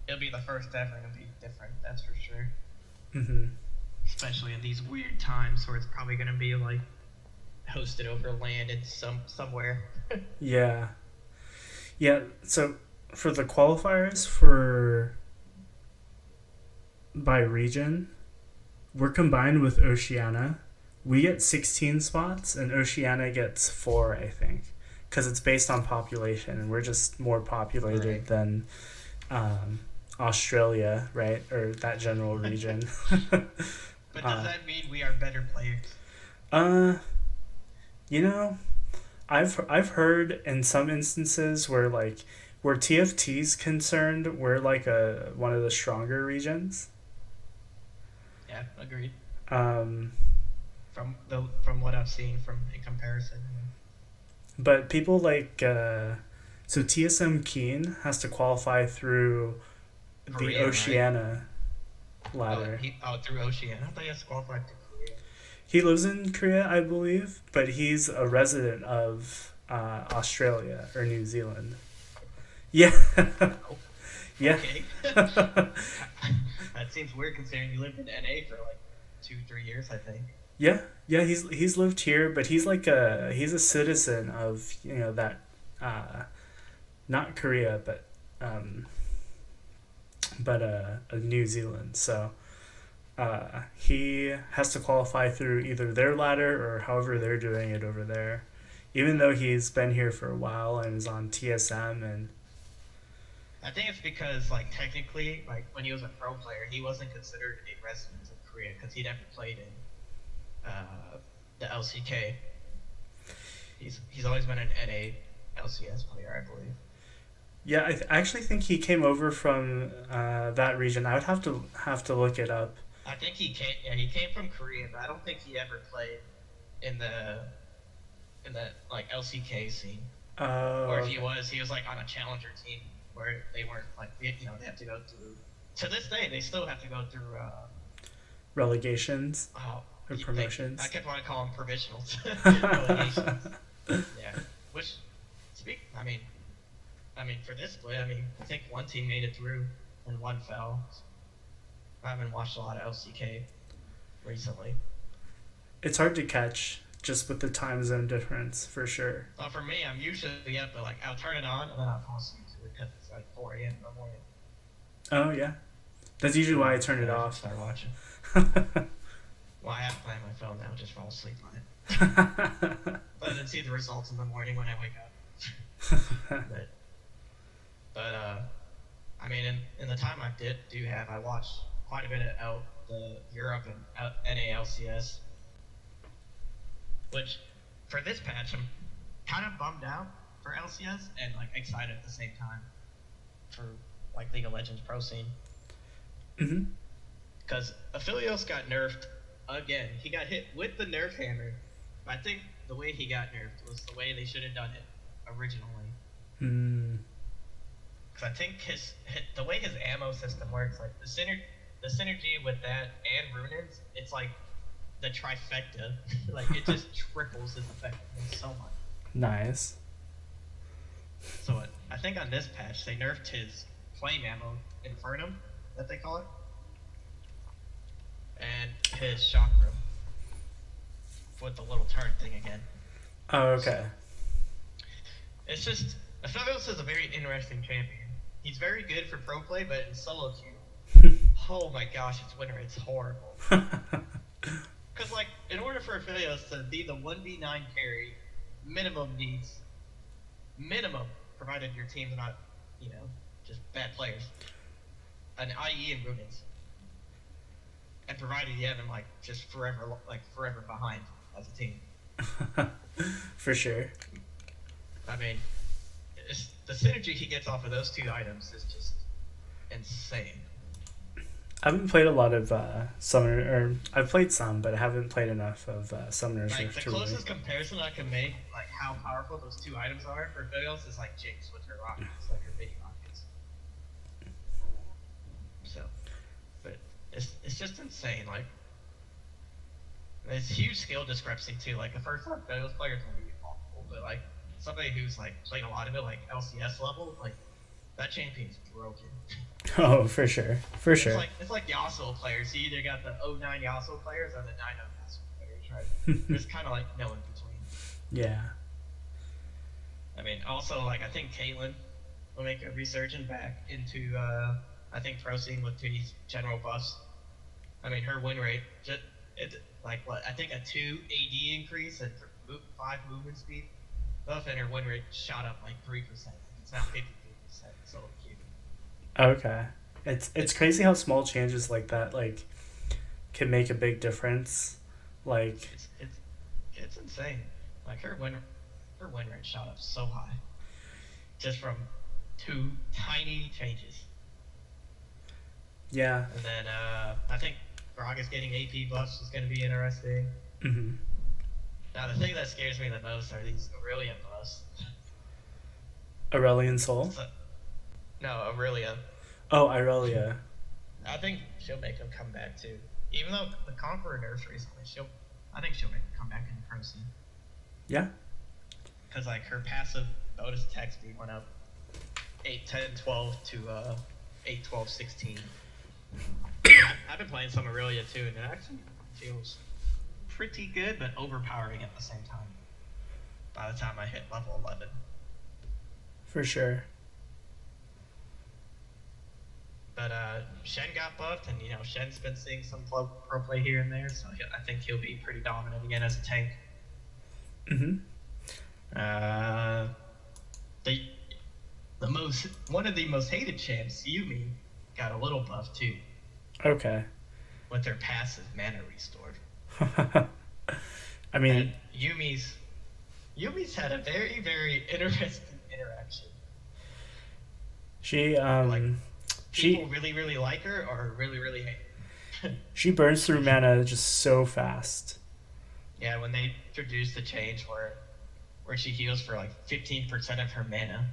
it'll be the first ever and it'll be different, that's for sure. Mm-hmm. Especially in these weird times where it's probably going to be like hosted over land in somewhere. Yeah. So for the qualifiers by region, we're combined with Oceania. We get 16 spots and Oceania gets 4, I think, because it's based on population and we're just more populated than Australia, right? Or that general region. But does that mean we are better players? I've heard in some instances where TFT's concerned, we're one of the stronger regions. Yeah, agreed. From what I've seen in comparison. But people so TSM Keen has to qualify through Korea, the Oceania ladder. Through Oceania. I thought he has to qualify to Korea. He lives in Korea, I believe, but he's a resident of Australia or New Zealand. Yeah. Oh. Yeah. Okay. That seems weird considering you lived in NA for 2-3 years, I think. Yeah, he's lived here, but he's he's a citizen of that not Korea, but New Zealand. So he has to qualify through either their ladder or however they're doing it over there, even though he's been here for a while and is on TSM. And I think it's because technically when he was a pro player, he wasn't considered a resident of Korea because he never played in the LCK. He's always been an NA LCS player, I believe. Yeah, I actually think he came over from that region. I would have to look it up. I think he came. Yeah, he came from Korea, but I don't think he ever played in the like LCK scene. Or Oh, if okay. he was like on a challenger team where they weren't like they have to go through. To this day, they still have to go through. Relegations Oh, or I promotions. kept wanting to call them provisionals, relegations. Yeah, which speak. I mean for this split, I think one team made it through and one fell. I haven't watched a lot of LCK recently. It's hard to catch just with the time zone difference for sure. Well, for me, I'm usually up, but like I'll turn it on and then I'll fall asleep to it because it's like 4 a.m. in the morning. Oh yeah, that's usually why I turn it And I off. start watching. Well, I have to play on my phone now, just fall asleep on it. But then see the results in the morning when I wake up. but I mean, in the time I do have, I watched quite a bit of the Europe and NALCS, which for this patch I'm kind of bummed out for LCS and like excited at the same time for like League of Legends Pro scene Hmm. because Aphelios got nerfed again. He got hit with the nerf hammer. But I think the way he got nerfed was the way they should have done it originally. Mm. Because I think the way his ammo system works, like the synergy with that and Runin's, it's like the trifecta. Like it just triples his effectiveness so much. Nice. So I think on this patch they nerfed his flame ammo, Infernum, that they call it, and his chakra with the little turn thing again. Oh, okay. It's just Aphelios is a very interesting champion. He's very good for pro play, but in solo queue, oh my gosh, its win rate's horrible. Because like, in order for Aphelios to be the 1v9 carry, minimum, provided your team's not, just bad players, an IE and Runes, and provided you have him like just forever behind as a team. For sure. I mean, the synergy he gets off of those two items is just insane. I haven't played a lot of Summoner, or I've played some, but I haven't played enough of Summoners Like the to closest really. comparison I can make, like how powerful those two items are for Aphelios is like Jinx with her rockets, like her mini rockets. So, but it's just insane. Like, there's huge skill discrepancy too. Like a first-time Aphelios player can be awful, but like somebody who's like played a lot of it, like LCS level, like that champion's broken. Oh, for sure. For sure. It's like Yasuo players. You either got the 09 Yasuo players or the 90 Yasuo players, right? There's kind of like no in between. Yeah. I mean, also like I think Caitlyn will make a resurgence back into I think pro scene with these general buffs. I mean, her win rate it's like what I think a 2 AD increase and 5 movement speed buff, and her win rate shot up like 3%. It's now 53%. So cute. Okay. It's crazy how small changes like that can make a big difference. Like, It's insane. Like her win rate shot up so high, just from 2 tiny changes. yeah. And then I think Braga's getting AP buffs is going to be interesting. Hmm. Now the thing that scares me the most are these Aurelia buffs. Aurelian Soul. So, no, Aurelia. Oh, Irelia. I think she'll make them come back too. Even though the Conqueror nerfs recently, I think she'll make them come back in the pro scene. Yeah. Because like her passive bonus attack speed went up 8, 10, 12 to 8, 12, 16. I've been playing some Aurelia too, and it actually feels pretty good, but overpowering at the same time. By the time I hit level 11. For sure. But Shen got buffed, and Shen's been seeing some pro play here and there, so I think he'll be pretty dominant again as a tank. Hmm. One of the most hated champs, Yumi, got a little buff too, Okay. with their passive mana restored. I mean, And Yumi's had a very, very interesting interaction. She Like people she really really like her or really really hate her. she burns through mana just so fast. Yeah, when they introduced the change where she heals for like 15% of her mana,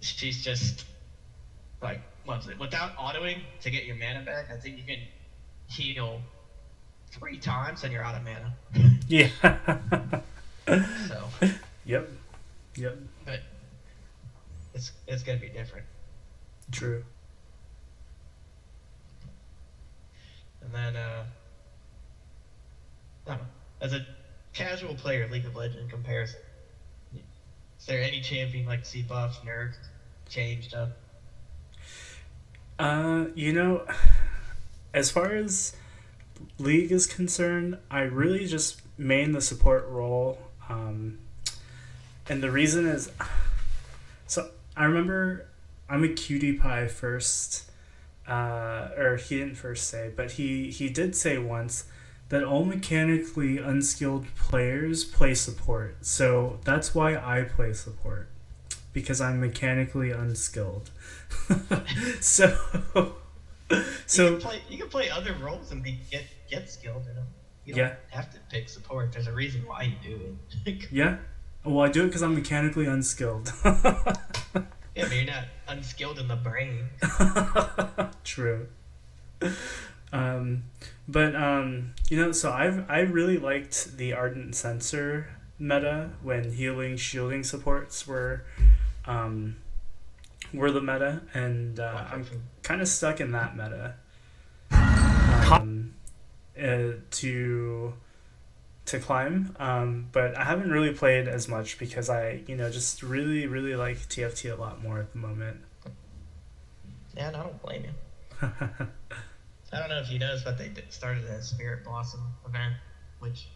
she's just like what's it? Without autoing to get your mana back, I think you can heal 3 times and you're out of mana. Yeah. So, Yep. Yep. but it's gonna be different. True. And then I don't know, as a casual player, League of Legends comparison, is there any champion like see buffed, nerfed, changed up? You know, as far as League is concerned, I really just main the support role. And the reason is, so I remember I'm a cutie pie first, or he didn't first say, but he did say once that all mechanically unskilled players play support. So that's why I play support, because I'm mechanically unskilled. so You can play other roles and get skilled in them. You don't yeah. have to pick support. There's a reason why you do it. Yeah. Well, I do it because I'm mechanically unskilled. Yeah, but you're not unskilled in the brain. True. But so I really liked the Ardent Sensor meta when healing shielding supports were the meta, and I'm kind of stuck in that meta to climb, but I haven't really played as much because I just really really like TFT a lot more at the moment. Yeah, and I don't blame you. I don't know if you noticed, but they started a Spirit Blossom event, which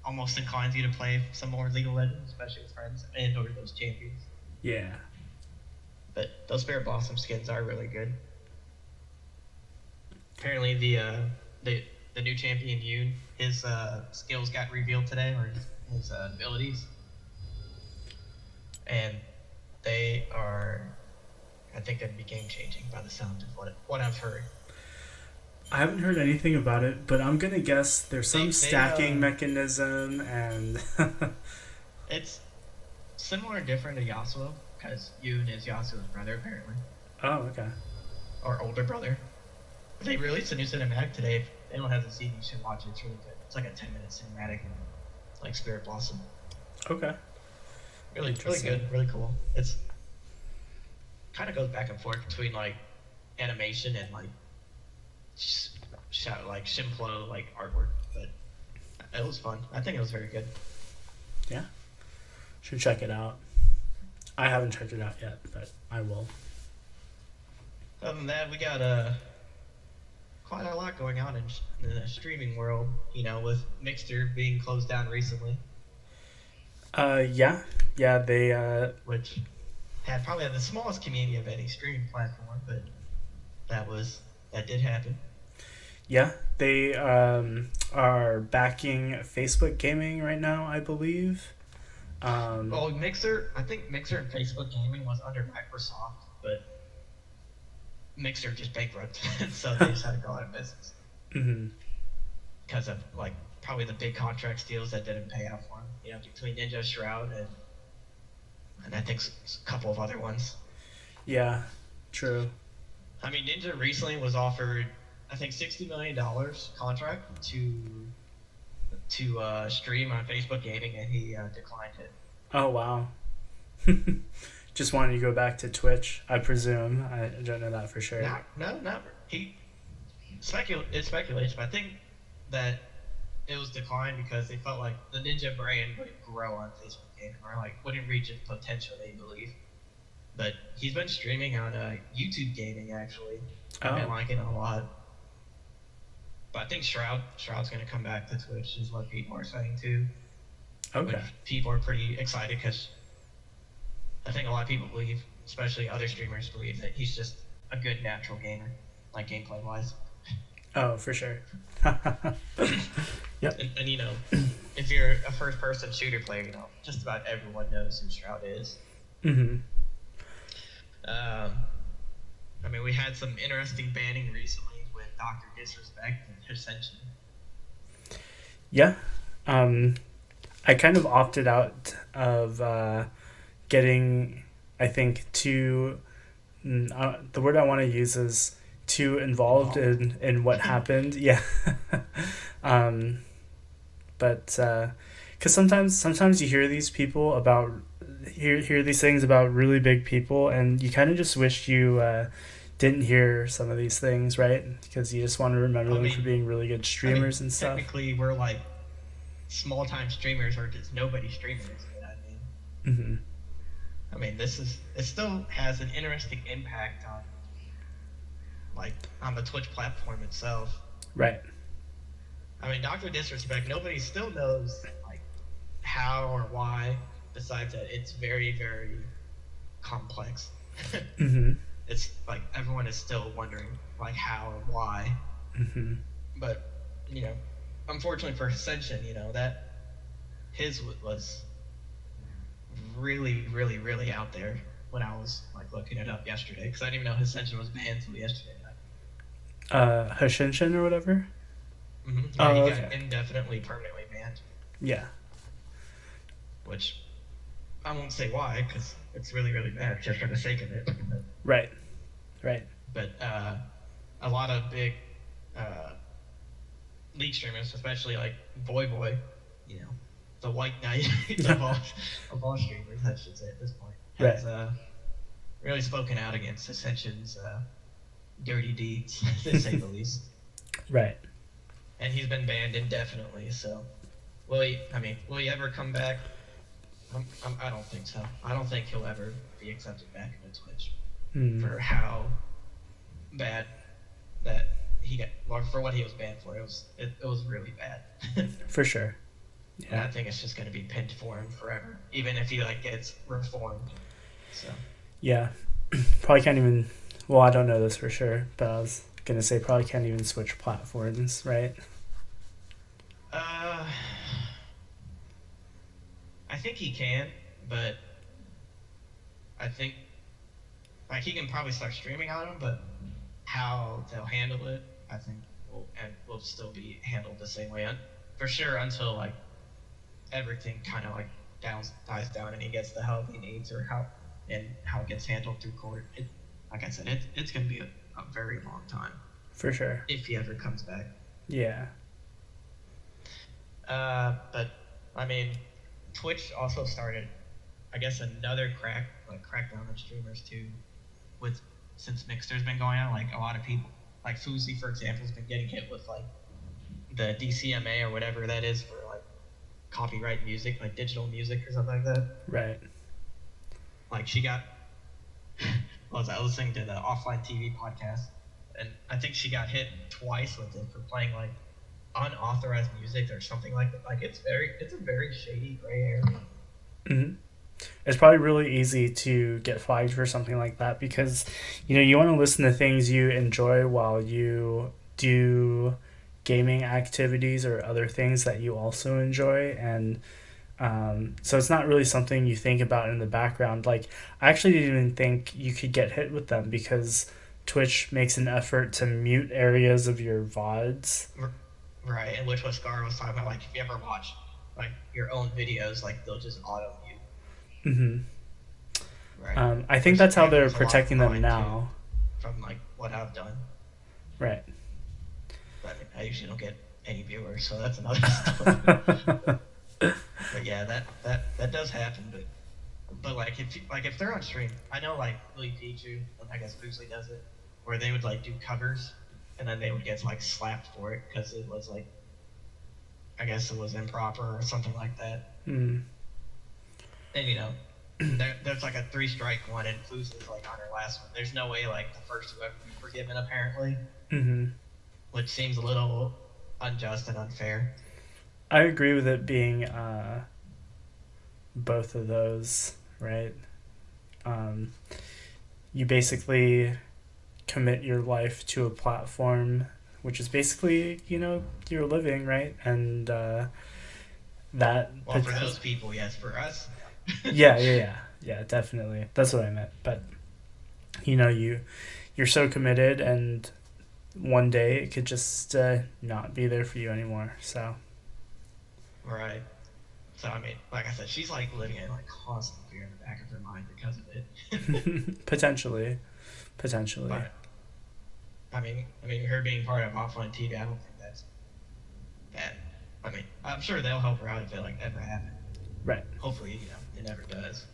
almost inclines you to play some more League of Legends, especially with friends and or those champions. Yeah. But those Spirit Blossom skins are really good. Apparently, the new champion Yoon, his skills got revealed today, or his abilities, and they are, I think, going to be game changing by the sound of what I've heard. I haven't heard anything about it, but I'm gonna guess there's some stacking mechanism, and it's similar and different to Yasuo, because Yoon is Yasuo's brother, apparently. Oh, okay. Or older brother. They released a new cinematic today. If anyone hasn't seen it, you should watch it. It's really good. It's like a 10-minute cinematic, like Spirit Blossom. Okay. Really good, really cool. It's kind of goes back and forth between like animation and like Shimplo like artwork, but it was fun. I think it was very good. Yeah, should check it out. I haven't checked it out yet, but I will. Other than that, we got quite a lot going on in the streaming world. With Mixer being closed down recently. Yeah, they which probably had the smallest community of any streaming platform, but that did happen. Yeah, they are backing Facebook Gaming right now, I believe. Mixer, I think Mixer and Facebook Gaming was under Microsoft, but Mixer just bankrupted, so they just had to go out of business. Mm-hmm. Because of like probably the big contract deals that didn't pay out for them, between Ninja, Shroud, and I think a couple of other ones. Yeah, true. I mean, Ninja recently was offered, I think, $60 million contract to stream on Facebook Gaming, and he declined it. Oh, wow. Just wanted to go back to Twitch, I presume. I don't know that for sure. No. It's speculation, but I think that it was declined because they felt like the Ninja brand wouldn't grow on Facebook Gaming, or like wouldn't reach its potential, they believe. But he's been streaming on YouTube Gaming, actually. I've been liking it a lot. But I think Shroud's going to come back to Twitch, is what people are saying too. Okay. Which people are pretty excited because I think a lot of people believe, especially other streamers, believe that he's just a good natural gamer, like gameplay wise. Oh, for sure. Yep. And if you're a first person shooter player, just about everyone knows who Shroud is. Mm-hmm. Um, I mean, we had some interesting banning recently with Doctor Disrespect and Ascension. Yeah. Um, I kind of opted out of getting, I think, too. The word I want to use is too involved Involved. in what happened. Yeah. um, but because sometimes you hear these people about hear these things about really big people, and you kind of just wish you didn't hear some of these things, right? Because you just want to remember I them for mean, being really good I mean, streamers and stuff. technically, we're like small time streamers or just nobody streamers. But Hmm. I mean, it still has an interesting impact on like on the Twitch platform itself. Right. I mean, Doctor Disrespect, nobody still knows like how or why. Besides that, it's very very complex. Hmm. It's like everyone is still wondering like how or why. Hmm. But you know, unfortunately for Ascension, that his was really, really, really out there when I was like looking it up yesterday because I didn't even know Ascension was banned until yesterday night. Hoshinshin or whatever. Yeah, Oh, he got okay. indefinitely, permanently banned, Yeah. which I won't say why because it's really, really bad just for the sake of it. Right. Right. But a lot of big uh, league streamers, especially like Boy, you know, the white knight of all streamers, I should say at this point, Right. has really spoken out against Ascension's dirty deeds, to say the least. Right. And he's been banned indefinitely. So, will he? I mean, will he ever come back? I don't think so. I don't think he'll ever be accepted back into Twitch for how bad that he got, or for what he was banned for. It was really bad. For sure. And I think it's just going to be pinned for him forever, even if he like gets reformed. So. Yeah. Probably can't even. Well, I don't know this for sure, but I was gonna say probably can't even switch platforms, right? Uh, I think he can, but I think like he can probably start streaming on them, but how they'll handle it, I think will still be handled the same way, for sure, until like everything kind of like dies down and he gets the help he needs, or how it gets handled through court. Like I said, it's gonna be a very long time For sure. if he ever comes back. Yeah. But I mean, Twitch also started, I guess, another crackdown on streamers too, with since Mixer's been going on. Like a lot of people, like Fuzi for example, has been getting hit with like the DCMA or whatever that is for like copyright music, like digital music or something like that. Right. Like she got, I was listening to the Offline TV podcast, and I think she got hit twice with it for playing like unauthorized music or something like that. Like it's a very shady gray area. Mm-hmm. It's probably really easy to get flagged for something like that because, you want to listen to things you enjoy while you do gaming activities or other things that you also enjoy. And so it's not really something you think about in the background. Like, I actually didn't even think you could get hit with them because Twitch makes an effort to mute areas of your VODs. Right, and which what Scar was talking about. Like, if you ever watch like your own videos, like they'll just auto mute. Mm-hmm. Right. I think that's how they're protecting them now. From like what I've done. Right. But I usually don't get any viewers, so that's another story. But yeah, that does happen. But like if they're on stream, I know like Lily Pichu, I guess Boozley does it, where they would like do covers, and then they would get like slapped for it because it was like, I guess it was improper or something like that. Mm. And there's like a 3-strike one, and Foos is like on her last one. There's no way like the first two ever be forgiven apparently, which seems a little unjust and unfair. I agree with it being both of those, right? You basically commit your life to a platform, which is basically, your living, right? And that... Well, for those people, yes. For us... yeah, definitely. That's what I meant. But you're so committed, and one day it could just not be there for you anymore. So Right. So I mean, like I said, she's like living in like constant fear in the back of her mind because of it. potentially. But I mean, her being part of offline TV, I don't think that's bad. I mean, I'm sure they'll help her out if it like ever happened. Right. Hopefully, it never does.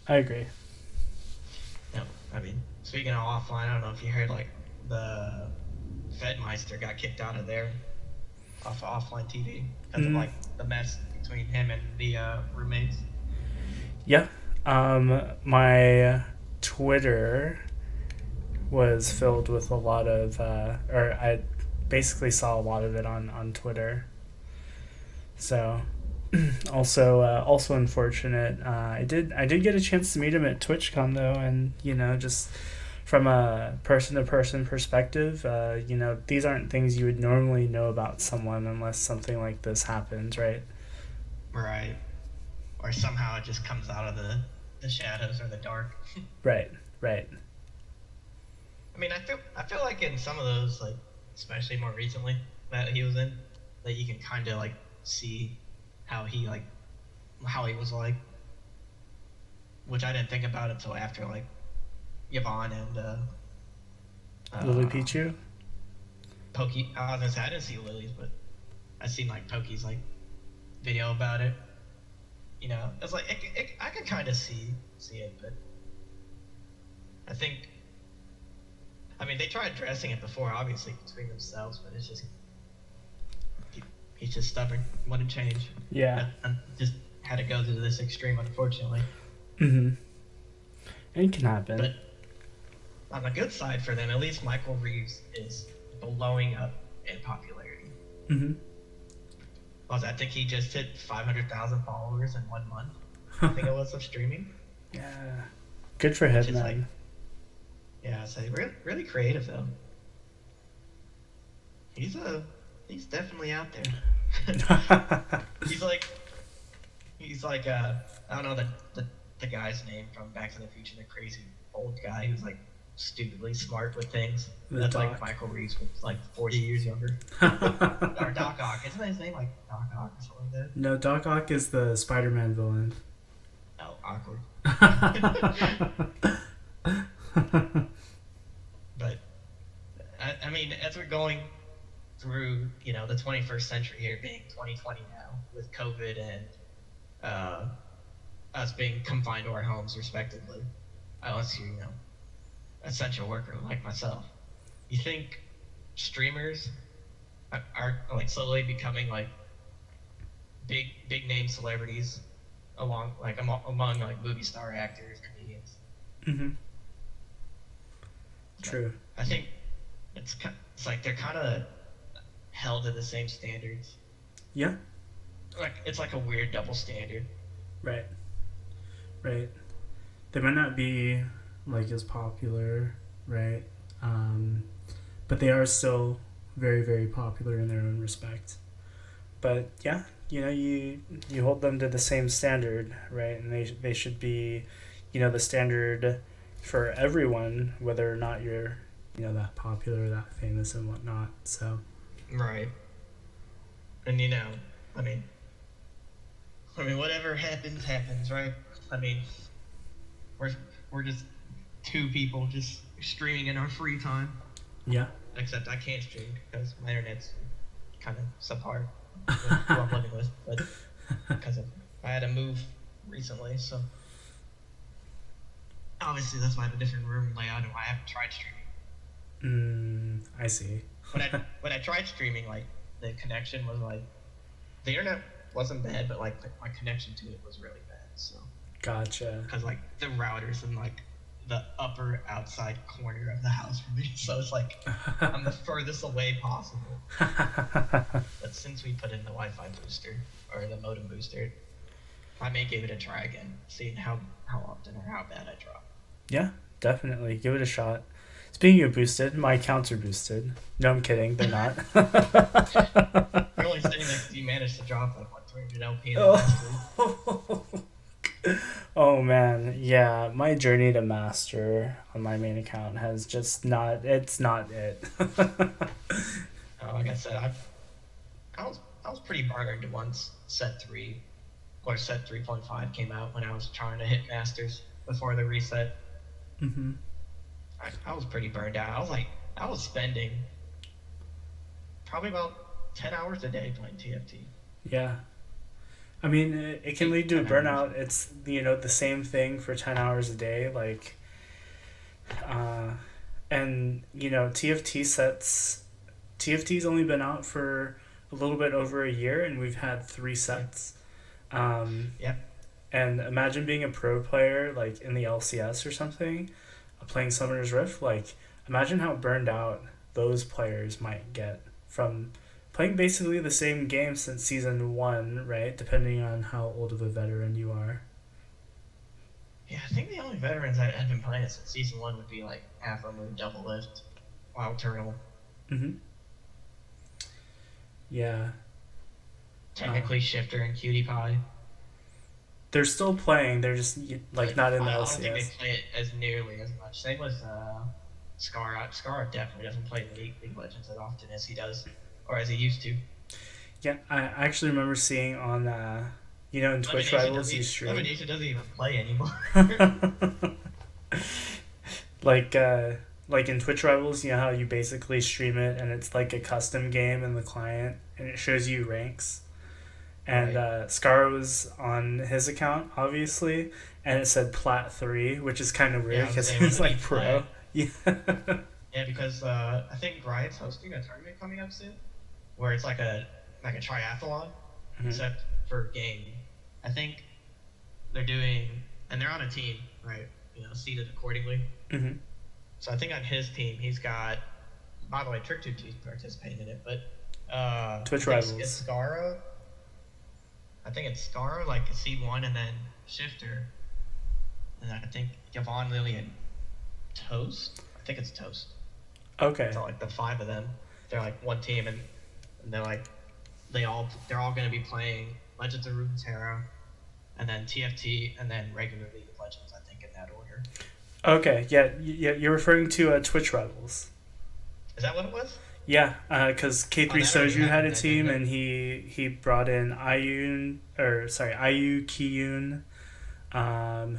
I agree. No, I mean, speaking of offline, I don't know if you heard like the Fedmeister got kicked out of there off of offline TV because of like the mess between him and the roommates. Yeah. My Twitter was filled with a lot of, or I basically saw a lot of it on Twitter. So, also unfortunate. I did get a chance to meet him at TwitchCon though, and just from a person to person perspective, these aren't things you would normally know about someone unless something like this happens, right? Right. Or somehow it just comes out of the shadows or the dark. Right. I mean, I feel like in some of those, like especially more recently that he was in, that you can kind of like see how he was like, which I didn't think about until after like Yvonne and Lily Pichu. Pokey. I was gonna say I didn't see Lily's, but I seen like Pokey's like video about it. It's like I could kind of see it, but I mean, they tried addressing it before, obviously, between themselves, but it's just he's just stubborn, wouldn't change. Yeah. And just had to go to this extreme, unfortunately. It can happen. But on the good side for them, at least Michael Reeves is blowing up in popularity. I think he just hit 500,000 followers in 1 month. I think it was of streaming. Yeah. Good for him, man. Like, yeah, so really creative though. He's definitely out there. he's like I don't know the guy's name from Back to the Future, the crazy old guy who's like stupidly smart with things. That's like Michael Reeves, was like 40 years younger. Or Doc Ock. Isn't his name like Doc Ock or something like that? No, Doc Ock is the Spider-Man villain. Oh, awkward. But I mean, as we're going through, the 21st century here, being 2020 now, with COVID and us being confined to our homes, respectively, unless you're, essential worker like myself, you think streamers are like slowly becoming like big name celebrities among like movie star actors, comedians? True. I think it's like they're kind of held to the same standards. Yeah. Like it's like a weird double standard. Right. They might not be like as popular, right? But they are still very, very popular in their own respect. But yeah, you hold them to the same standard, right? And they should be, the standard for everyone, whether or not you're, that popular, that famous and whatnot. So. Right. And I mean, whatever happens, right? I mean, we're just two people just streaming in our free time. Yeah. Except I can't stream because my internet's kind of subpar with who I'm living with, but because I had to move recently, so obviously that's why I have a different room layout and why I haven't tried streaming. I see. when I tried streaming, like the connection was like the internet wasn't bad, but like my connection to it was really bad. So gotcha. Because like the router's in like the upper outside corner of the house for me, so it's like I'm the furthest away possible. But since we put in the Wi-Fi booster or the modem booster, I may give it a try again, seeing how often or how bad I drop. Yeah, definitely give it a shot. Speaking of boosted, my accounts are boosted. No, I'm kidding. They're not. You're only saying that you managed to drop like what 300 LP in the last week. Oh man, yeah, my journey to master on my main account has just not, it's not it. Like I said, I was pretty burned once set three or set 3.5 came out when I was trying to hit masters before the reset. Hmm. I was pretty burned out. I was spending probably about 10 hours a day playing TFT. Yeah. I mean, it can lead Eight, to a 10 hours. burnout. It's, you know, the same thing for 10 hours a day. Uh, and, you know, TFT's only been out for a little bit over a year, and we've had three Yeah. sets. Um, Yeah. and imagine being a pro player, like in the LCS or something, playing Summoner's Rift. Like, imagine how burned out those players might get from playing basically the same game since season one, right? Depending on how old of a veteran you are. Yeah, I think the only veterans that had been playing it since season one would be like Afro Moon, Double Lift, Wild Turtle. Mm-hmm. Yeah. Uh, Technically Shifter and Cutie Pie. they're still playing. They're just like But not in the I don't think they LCS. play it as nearly as much. Same with Scar. Scar definitely doesn't play League of Legends as often as he does, or as he used to. Yeah, I actually remember seeing on, you know, in Twitch Rivals you stream. Lemonation doesn't even play anymore. like uh like in Twitch Rivals, you know how you basically stream it and it's like a custom game in the client and it shows you ranks. And Right. Scar was on his account, obviously, and it said Plat 3, which is kind of Yeah, weird I was because saying he with was the like big pro. flag. Yeah. Yeah, because I think Riot's hosting a tournament coming up soon, where it's like a triathlon, Hmm. except for game. I think they're doing, and they're on a team, right? You know, seated accordingly. Hmm. So I think on his team, he's got. By the way, Trick2T's participating in it, but I Twitch think it's Rivals. Scara. I think it's Scara, like C1, and then Shifter, and I think Yvonne, Lily, and Toast. I think it's Toast. Okay. So like the five of them, they're like one team, and they're like they're all going to be playing Legends of Runeterra, and then TFT, and then regular League of Legends. I think in that order. Okay. Yeah. Yeah. You're referring to Twitch Rivals. Is that what it was? Yeah, because Oh, K3 that already Soju had a happened then, team didn't it? and he brought in Ayun, or sorry, Ayu, Kiyun,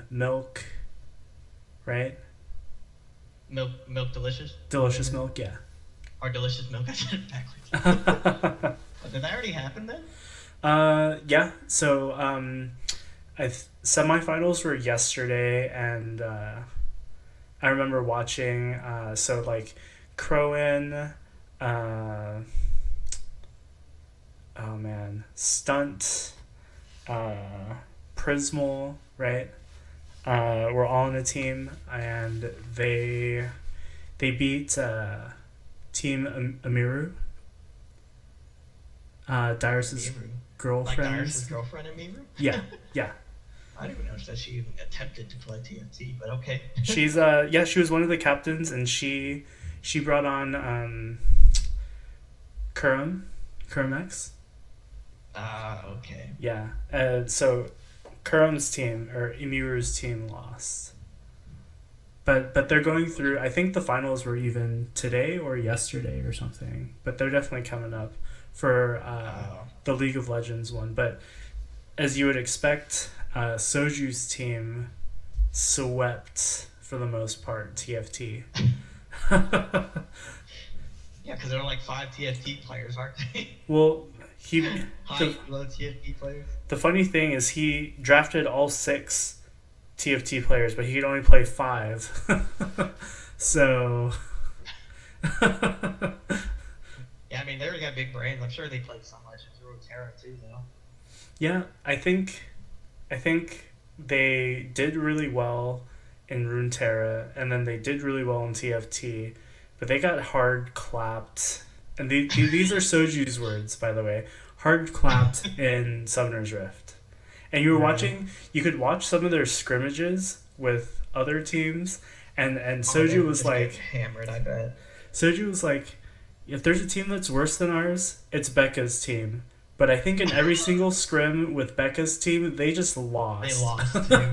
Milk, right? Milk delicious. Delicious Milk, yeah. Or delicious milk. I said it backwards. But did that already happen then? Yeah. So semifinals were yesterday, and I remember watching. So like, Crowan, uh, oh man, Stunt, Prismal, right? Were all on a team, and they beat Team Amiru, Dyrus's Miru. Like Dyrus' girlfriend's. girlfriend and Miru? Yeah, yeah. I didn't even notice that she even attempted to play TFT, but okay. She's yeah, she was one of the captains, and she brought on Kurum X. Ah, okay. Yeah. So Kurum's team or Emiru's team lost. But they're going through. I think the finals were even today or yesterday or something. But they're definitely coming up for Oh. the League of Legends one. But as you would expect, Soju's team swept for the most part TFT. Yeah, because there are like 5 TFT players, aren't they? Well, he High, low TFT players. the funny thing is he drafted all six TFT players, but he could only play five. So Yeah, I mean, they already got big brains. I'm sure they played some Legends of Runeterra too, though. yeah, I think they did really well in Runeterra, and then they did really well in TFT, but they got hard clapped. And these are Soju's words, by the way. Hard clapped in Summoner's Rift. And you were Right. watching, you could watch some of their scrimmages with other teams, and Oh, they Soju were was just getting like, hammered, I bet. if there's a team that's worse than ours, it's Becca's team. But I think in every single scrim with Becca's team, they just They lost. lost too.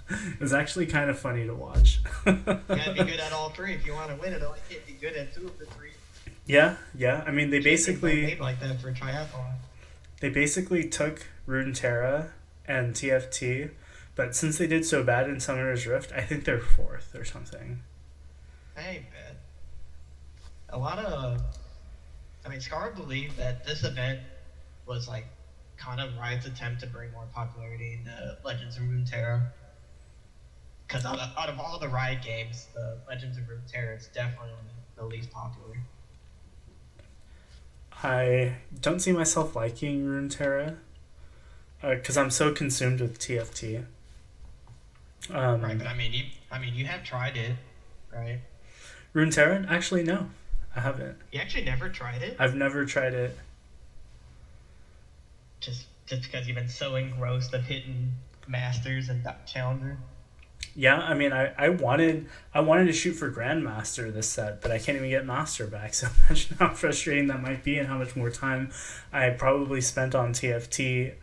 It was actually kind of funny to watch. You gotta be good at all three if you want to win it. Only can't be good at two of the three. Yeah, yeah. I mean, Can't be made like that for triathlon. they basically took Runeterra and TFT, but since they did so bad in Summoner's Rift, I think they're fourth or something. That ain't bad. A lot of, I mean, Scar believed that this event was like kind of Riot's attempt to bring more popularity into Legends of Runeterra. Because out of all the Riot games, the Legends of Runeterra is definitely the least popular. I don't see myself liking Runeterra because I'm so consumed with TFT. Right, but I mean, you have tried it, right? Runeterra? Actually, no, I haven't. You actually never tried it? I've never tried it. Just because you've been so engrossed of hitting Masters and Challenger? Yeah, I mean, I wanted to shoot for Grandmaster this set, but I can't even get Master back. So imagine how frustrating that might be, and how much more time I probably spent on TFT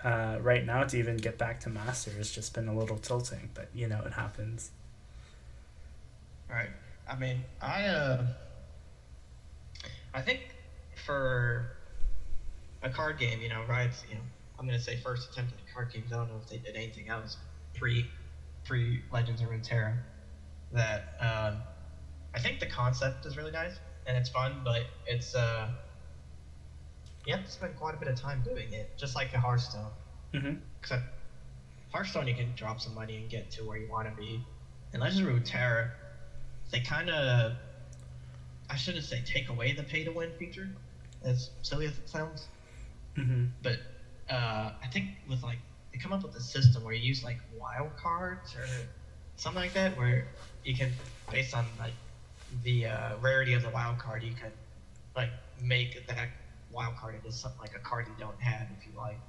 right now to even get back to Master. It's just been a little tilting, but you know, it happens. Right. I mean, I think for a card game, you know, Riot's, you know, I'm gonna say first attempt at card games. I don't know if they did anything else pre Legends of Runeterra. That I think the concept is really nice and it's fun, but it's you have to spend quite a bit of time doing it, just like a Hearthstone. Mm-hmm. Except Hearthstone, you can drop some money and get to where you want to be. In Legends of Runeterra, they kind of, I shouldn't say take away the pay to win feature, as silly as it sounds. Mm-hmm. But I think with like, they come up with a system where you use like wild cards or something like that, where you can, based on like the rarity of the wild card, you can like make that wild card into something like a card you don't have if you like.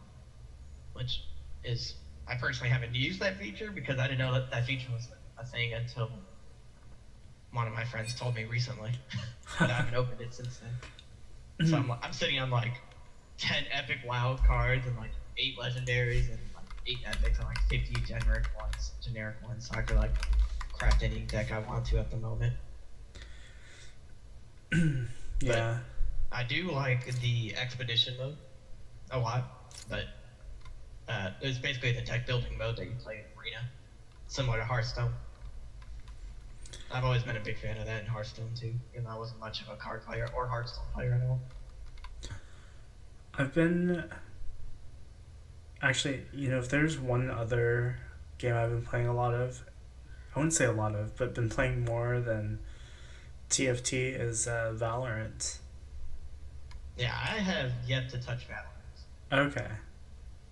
Which is, I personally haven't used that feature because I didn't know that that feature was a thing until one of my friends told me recently. But I haven't opened it since then. So I'm sitting on like 10 epic wild cards and like 8 legendaries and like 8 epics and like 50 generic ones, so I could like craft any deck I want to at the moment. Yeah. But I do like the expedition mode a lot, but it's basically the deck building mode that you play in Arena, similar to Hearthstone. I've always been a big fan of that in Hearthstone too, even though I wasn't much of a card player or Hearthstone player at all. I've been actually, you know, if there's one other game I've been playing a lot of, I wouldn't say a lot of, but been playing more than TFT is Valorant. Yeah, I have yet to touch Valorant. Okay.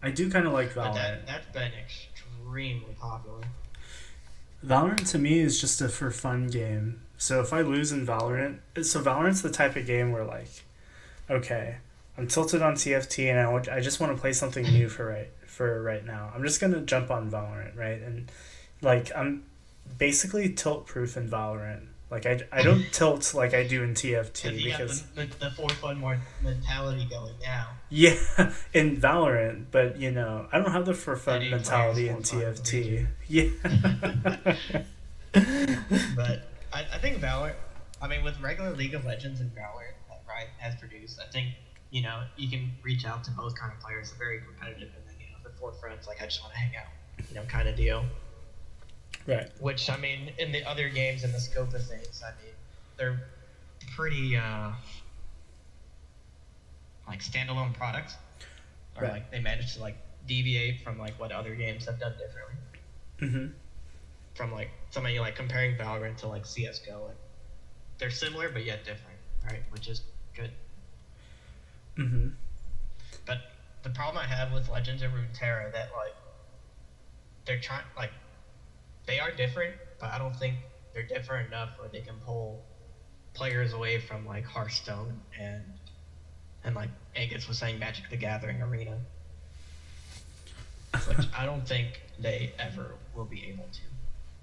I do kind of like Valorant. But that's been extremely popular. Valorant to me is just a for fun game. So if I lose in Valorant, so Valorant's the type of game where like, okay, I'm tilted on TFT and I just want to play something new for right now. I'm just gonna jump on Valorant, right? And like I'm basically tilt proof in Valorant. Like I don't tilt like I do in TFT because got the for fun more mentality going now. Yeah, in Valorant, but you know I don't have the for fun mentality in TFT. Yeah. But I think Valorant. I mean, with regular League of Legends and Valorant that Riot has produced, I think, you know, you can reach out to both kind of players. They're very competitive, and then, you know, the four friends, like, I just want to hang out, you know, kind of deal. Right. Which, I mean, in the other games, in the scope of things, I mean, they're pretty like standalone products, or right. Like they manage to like deviate from like what other games have done differently. Mm-hmm. From like somebody like comparing Valorant to like CS:GO, like they're similar but yet different, right? Which is good. Mm-hmm. But the problem I have with Legends of Runeterra that like they're trying like they are different, but I don't think they're different enough where they can pull players away from like Hearthstone and like Angus was saying, Magic the Gathering Arena, which I don't think they ever will be able to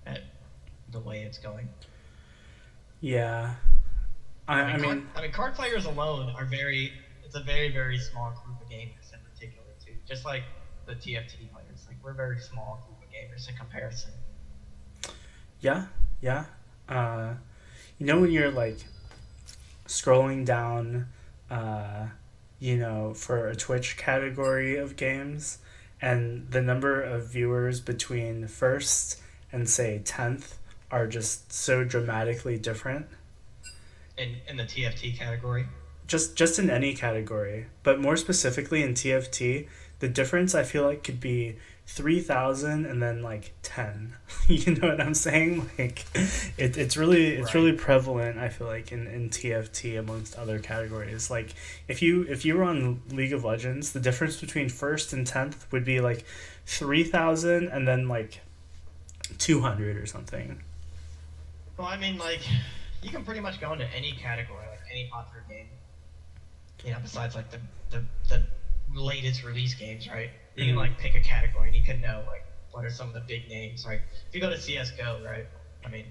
at the way it's going. Yeah. I mean, card players alone are it's a very very small group of gamers in particular too. Just like the TFT players, like we're a very small group of gamers in comparison. Yeah, yeah. Uh, when you're like scrolling down, uh, for a Twitch category of games, and the number of viewers between first and say 10th are just so dramatically different. In the TFT category. Just in any category, but more specifically in TFT, the difference I feel like could be 3,000 and then like 10. You know what I'm saying? Like it's really prevalent, I feel like, in TFT amongst other categories. Like if you were on League of Legends, the difference between first and 10th would be like 3,000 and then like 200 or something. Well, I mean, like, you can pretty much go into any category, like any popular game. Besides like the latest release games, right? You can like pick a category and you can know like what are some of the big names, right? If you go to CS:GO, right? I mean,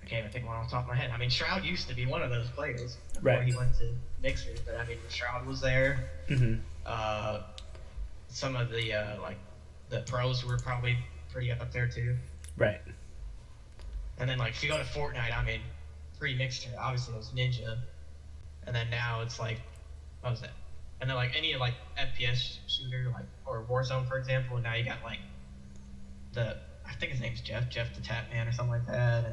I can't even think one off the top of my head. I mean, Shroud used to be one of those players before he went to Mixers, but I mean, Shroud was there. Some of the like the pros were probably pretty up there too. Right. And then like if you go to Fortnite, I mean, pre-Mixer, obviously it was Ninja. And then now it's like, what was that? And then like any like FPS shooter, like or Warzone for example. Now you got like I think his name's Jeff the Tatman or something like that,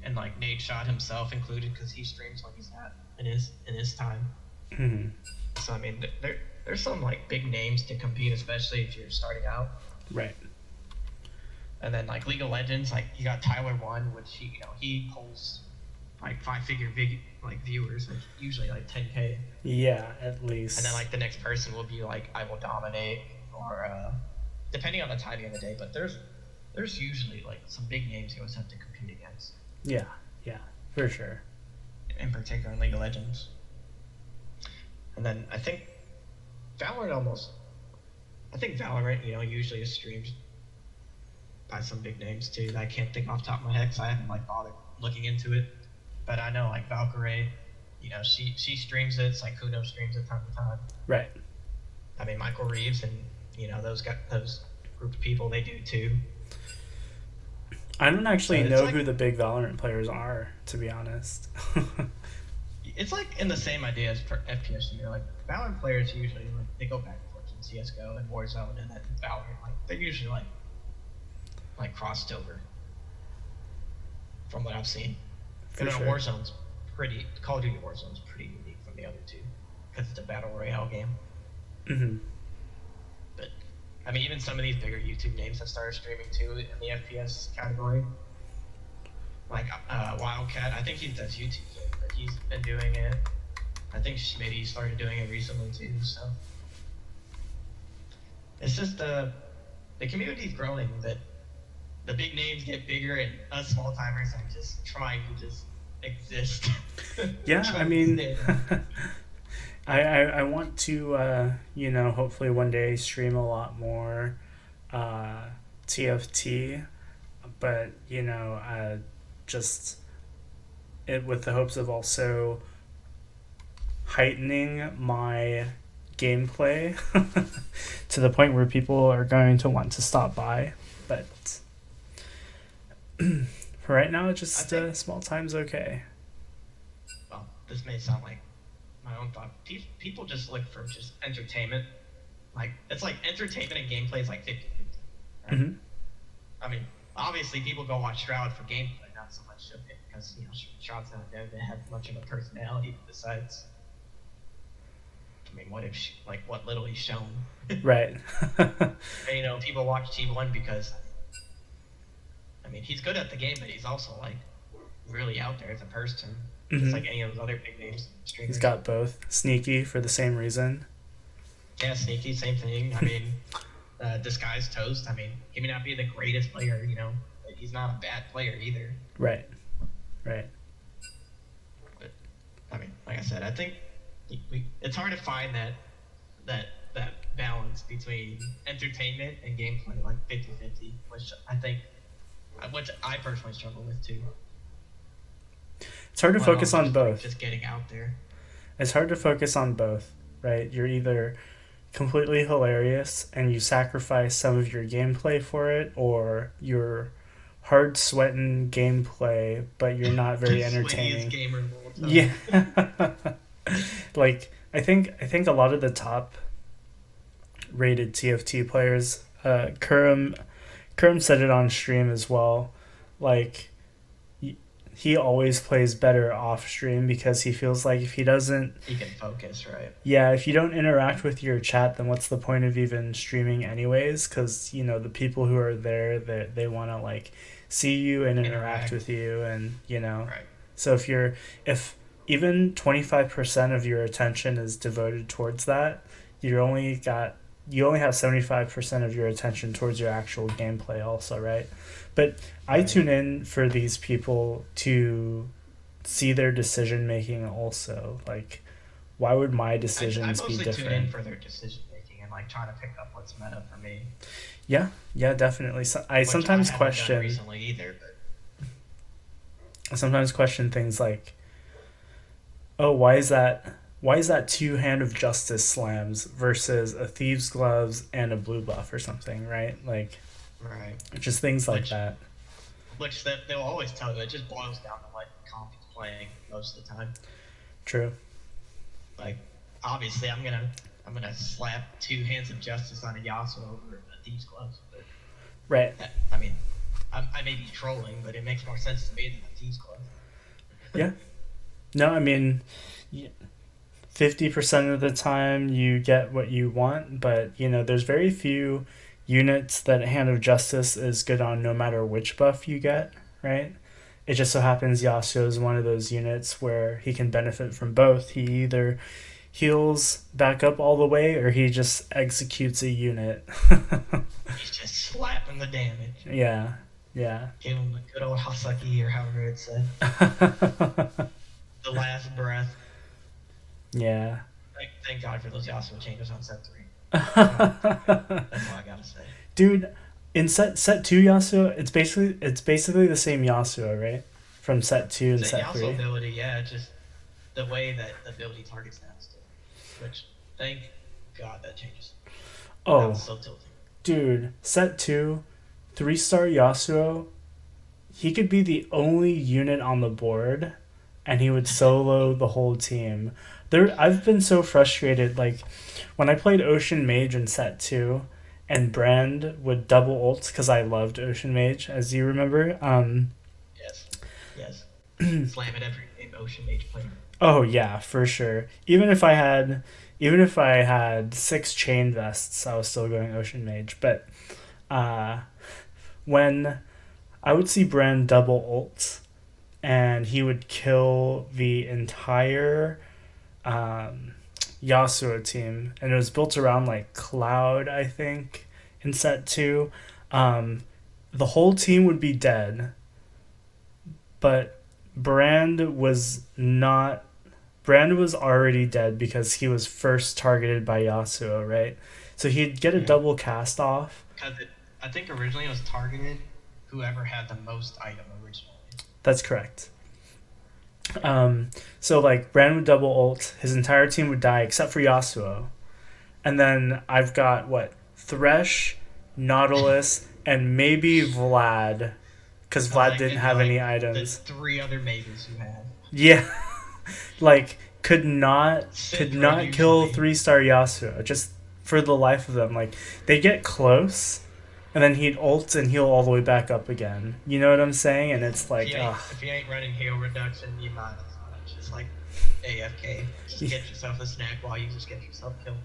and like Nate Shot himself included because he streams when he's at in his time. Mm-hmm. So I mean, there's some like big names to compete, especially if you're starting out. Right. And then like League of Legends, like you got Tyler One, which he pulls like 5-figure viewers, like usually like 10K. Yeah, at least. And then like the next person will be like I Will Dominate, or depending on the timing of the day. But there's usually like some big names you always have to compete against. Yeah, for sure. In particular in League of Legends. And then I think Valorant usually is streamed by some big names too that I can't think off the top of my head because I haven't like bothered looking into it. But I know like Valkyrie, she streams it. Sykuno streams it time to time. Right. I mean Michael Reeves and those group of people, they do too. I don't actually know who the big Valorant players are, to be honest. It's like in the same idea as for FPS. Like Valorant players usually like they go back and forth in CS:GO and Warzone, and then Valorant, like they're usually like crossed over. From what I've seen. Sure. Warzone's Call of Duty Warzone's pretty unique from the other two because it's a battle royale game. Mm-hmm. But I mean, even some of these bigger YouTube names have started streaming too in the FPS category. Like Wildcat, I think he does YouTube, but he's been doing it. I think maybe he started doing it recently too. So it's just the community's growing. That the big names get bigger, and us small timers are just trying to just exist. Yeah, I mean, I want to hopefully one day stream a lot more TFT, but just it with the hopes of also heightening my gameplay to the point where people are going to want to stop by. But for right now, just small time's okay. Well, this may sound like my own thought. People just look for just entertainment. Like it's like entertainment and gameplay is like 50-50. Right? Mm-hmm. I mean, obviously people go watch Shroud for gameplay, not so much because Shroud's not known to have much of a personality besides. I mean, what little he's shown. Right. And, people watch T1 because, I mean, he's good at the game, but he's also like really out there as a person. Mm-hmm. Just like any of those other big names. He's got both. Sneaky for the same reason. Yeah, Sneaky, same thing. I mean, Disguised Toast. I mean, he may not be the greatest player, but he's not a bad player either. Right. But I mean, like I said, I think it's hard to find that balance between entertainment and gameplay, like 50-50, which I personally struggle with too. It's hard to focus on both. Just getting out there. It's hard to focus on both, right? You're either completely hilarious and you sacrifice some of your gameplay for it, or you're hard sweating gameplay, but you're not The very sweatiest entertaining. gamer of all Yeah. time. Like I think a lot of the top rated TFT players, Kurum said it on stream as well. Like he always plays better off stream because he feels like if he doesn't, He can focus, right? yeah, if you don't interact with your chat, then what's the point of even streaming anyways? Because the people who are there, they want to like see you and interact with you, and Right. so if even 25% of your attention is devoted towards that, you only have 75% of your attention towards your actual gameplay also, right? But I Right. tune in for these people to see their decision making also. Like, why would my I decisions be mostly tune in different? for their decision making and like trying to pick up what's meta for me. Yeah, yeah, definitely. So I Which sometimes I haven't done question recently either, but things like, oh, why is that two Hand of Justice slams versus a Thieves Gloves and a blue buff or something, right? Like, right. just things like Which that. which they'll always tell you. It just boils down to what comp is playing most of the time. True. Like, obviously, I'm gonna slap two Hands of Justice on a Yasuo over a Thieves Gloves. But Right. I mean, I may be trolling, but it makes more sense to me than a Thieves Glove. Yeah. No, I mean, 50% of the time you get what you want, but there's very few units that Hand of Justice is good on no matter which buff you get, right? It just so happens Yasuo is one of those units where he can benefit from both. He either heals back up all the way or he just executes a unit. He's just slapping the damage. Yeah. Yeah. Give him the good old Hasaki or however it's said. The last breath. Yeah. Thank God for those Yasuo changes on set 3. That's all I gotta say. Dude, in set 2 Yasuo, it's basically the same Yasuo, right? From set 2 and The set Yasuo 3. ability, yeah, just the way that the ability targets now is different. Which, thank God that changes. That Oh, was so tilting. dude, set 2, 3-star Yasuo, he could be the only unit on the board and he would solo the whole team. I've been so frustrated, like when I played Ocean Mage in set 2 and Brand would double ult because I loved Ocean Mage, as you remember. Yes. Yes. Slam it every game, Ocean Mage player. Oh yeah, for sure. Even if I had 6 chain vests, I was still going Ocean Mage. But when I would see Brand double ult and he would kill the entire Yasuo team, and it was built around like Cloud, I think, in set 2. The whole team would be dead, but Brand was not. Brand was already dead because he was first targeted by Yasuo, right? So he'd get a double cast off. Because I think originally it was targeted whoever had the most item originally. That's correct. So like Brand would double ult, his entire team would die except for Yasuo, and then I've got Thresh, Nautilus, and maybe Vlad, because Vlad didn't have any items. The 3 other mages you have. Yeah, like could not Sidra kill usually. 3-star Yasuo just for the life of them. Like they get close, and then he'd ult and heal all the way back up again. You know what I'm saying? And it's like, If you ain't running heal reduction, you might as well just like AFK. Just get yourself a snack while you just get yourself killed.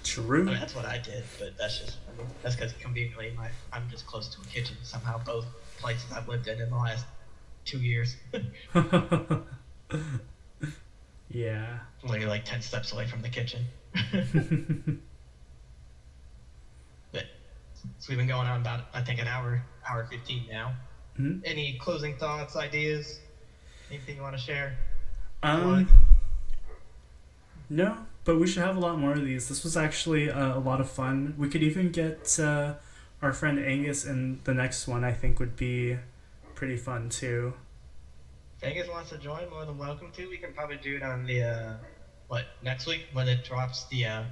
True. I mean, that's what I did, but that's because conveniently I'm just close to a kitchen. Somehow both places I've lived in the last 2 years. Yeah. Literally like 10 steps away from the kitchen. But so we've been going on about I think an hour 15 now. Mhm. Any closing thoughts, ideas, anything you want to share? No, but we should have a lot more of these. This was actually a lot of fun. We could even get our friend Angus in the next one. I think would be pretty fun too. Vegas wants to join, more than welcome to. We can probably do it on the next week when it drops the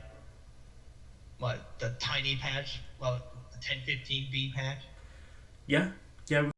tiny patch, well, the 1015B patch. Yeah, yeah.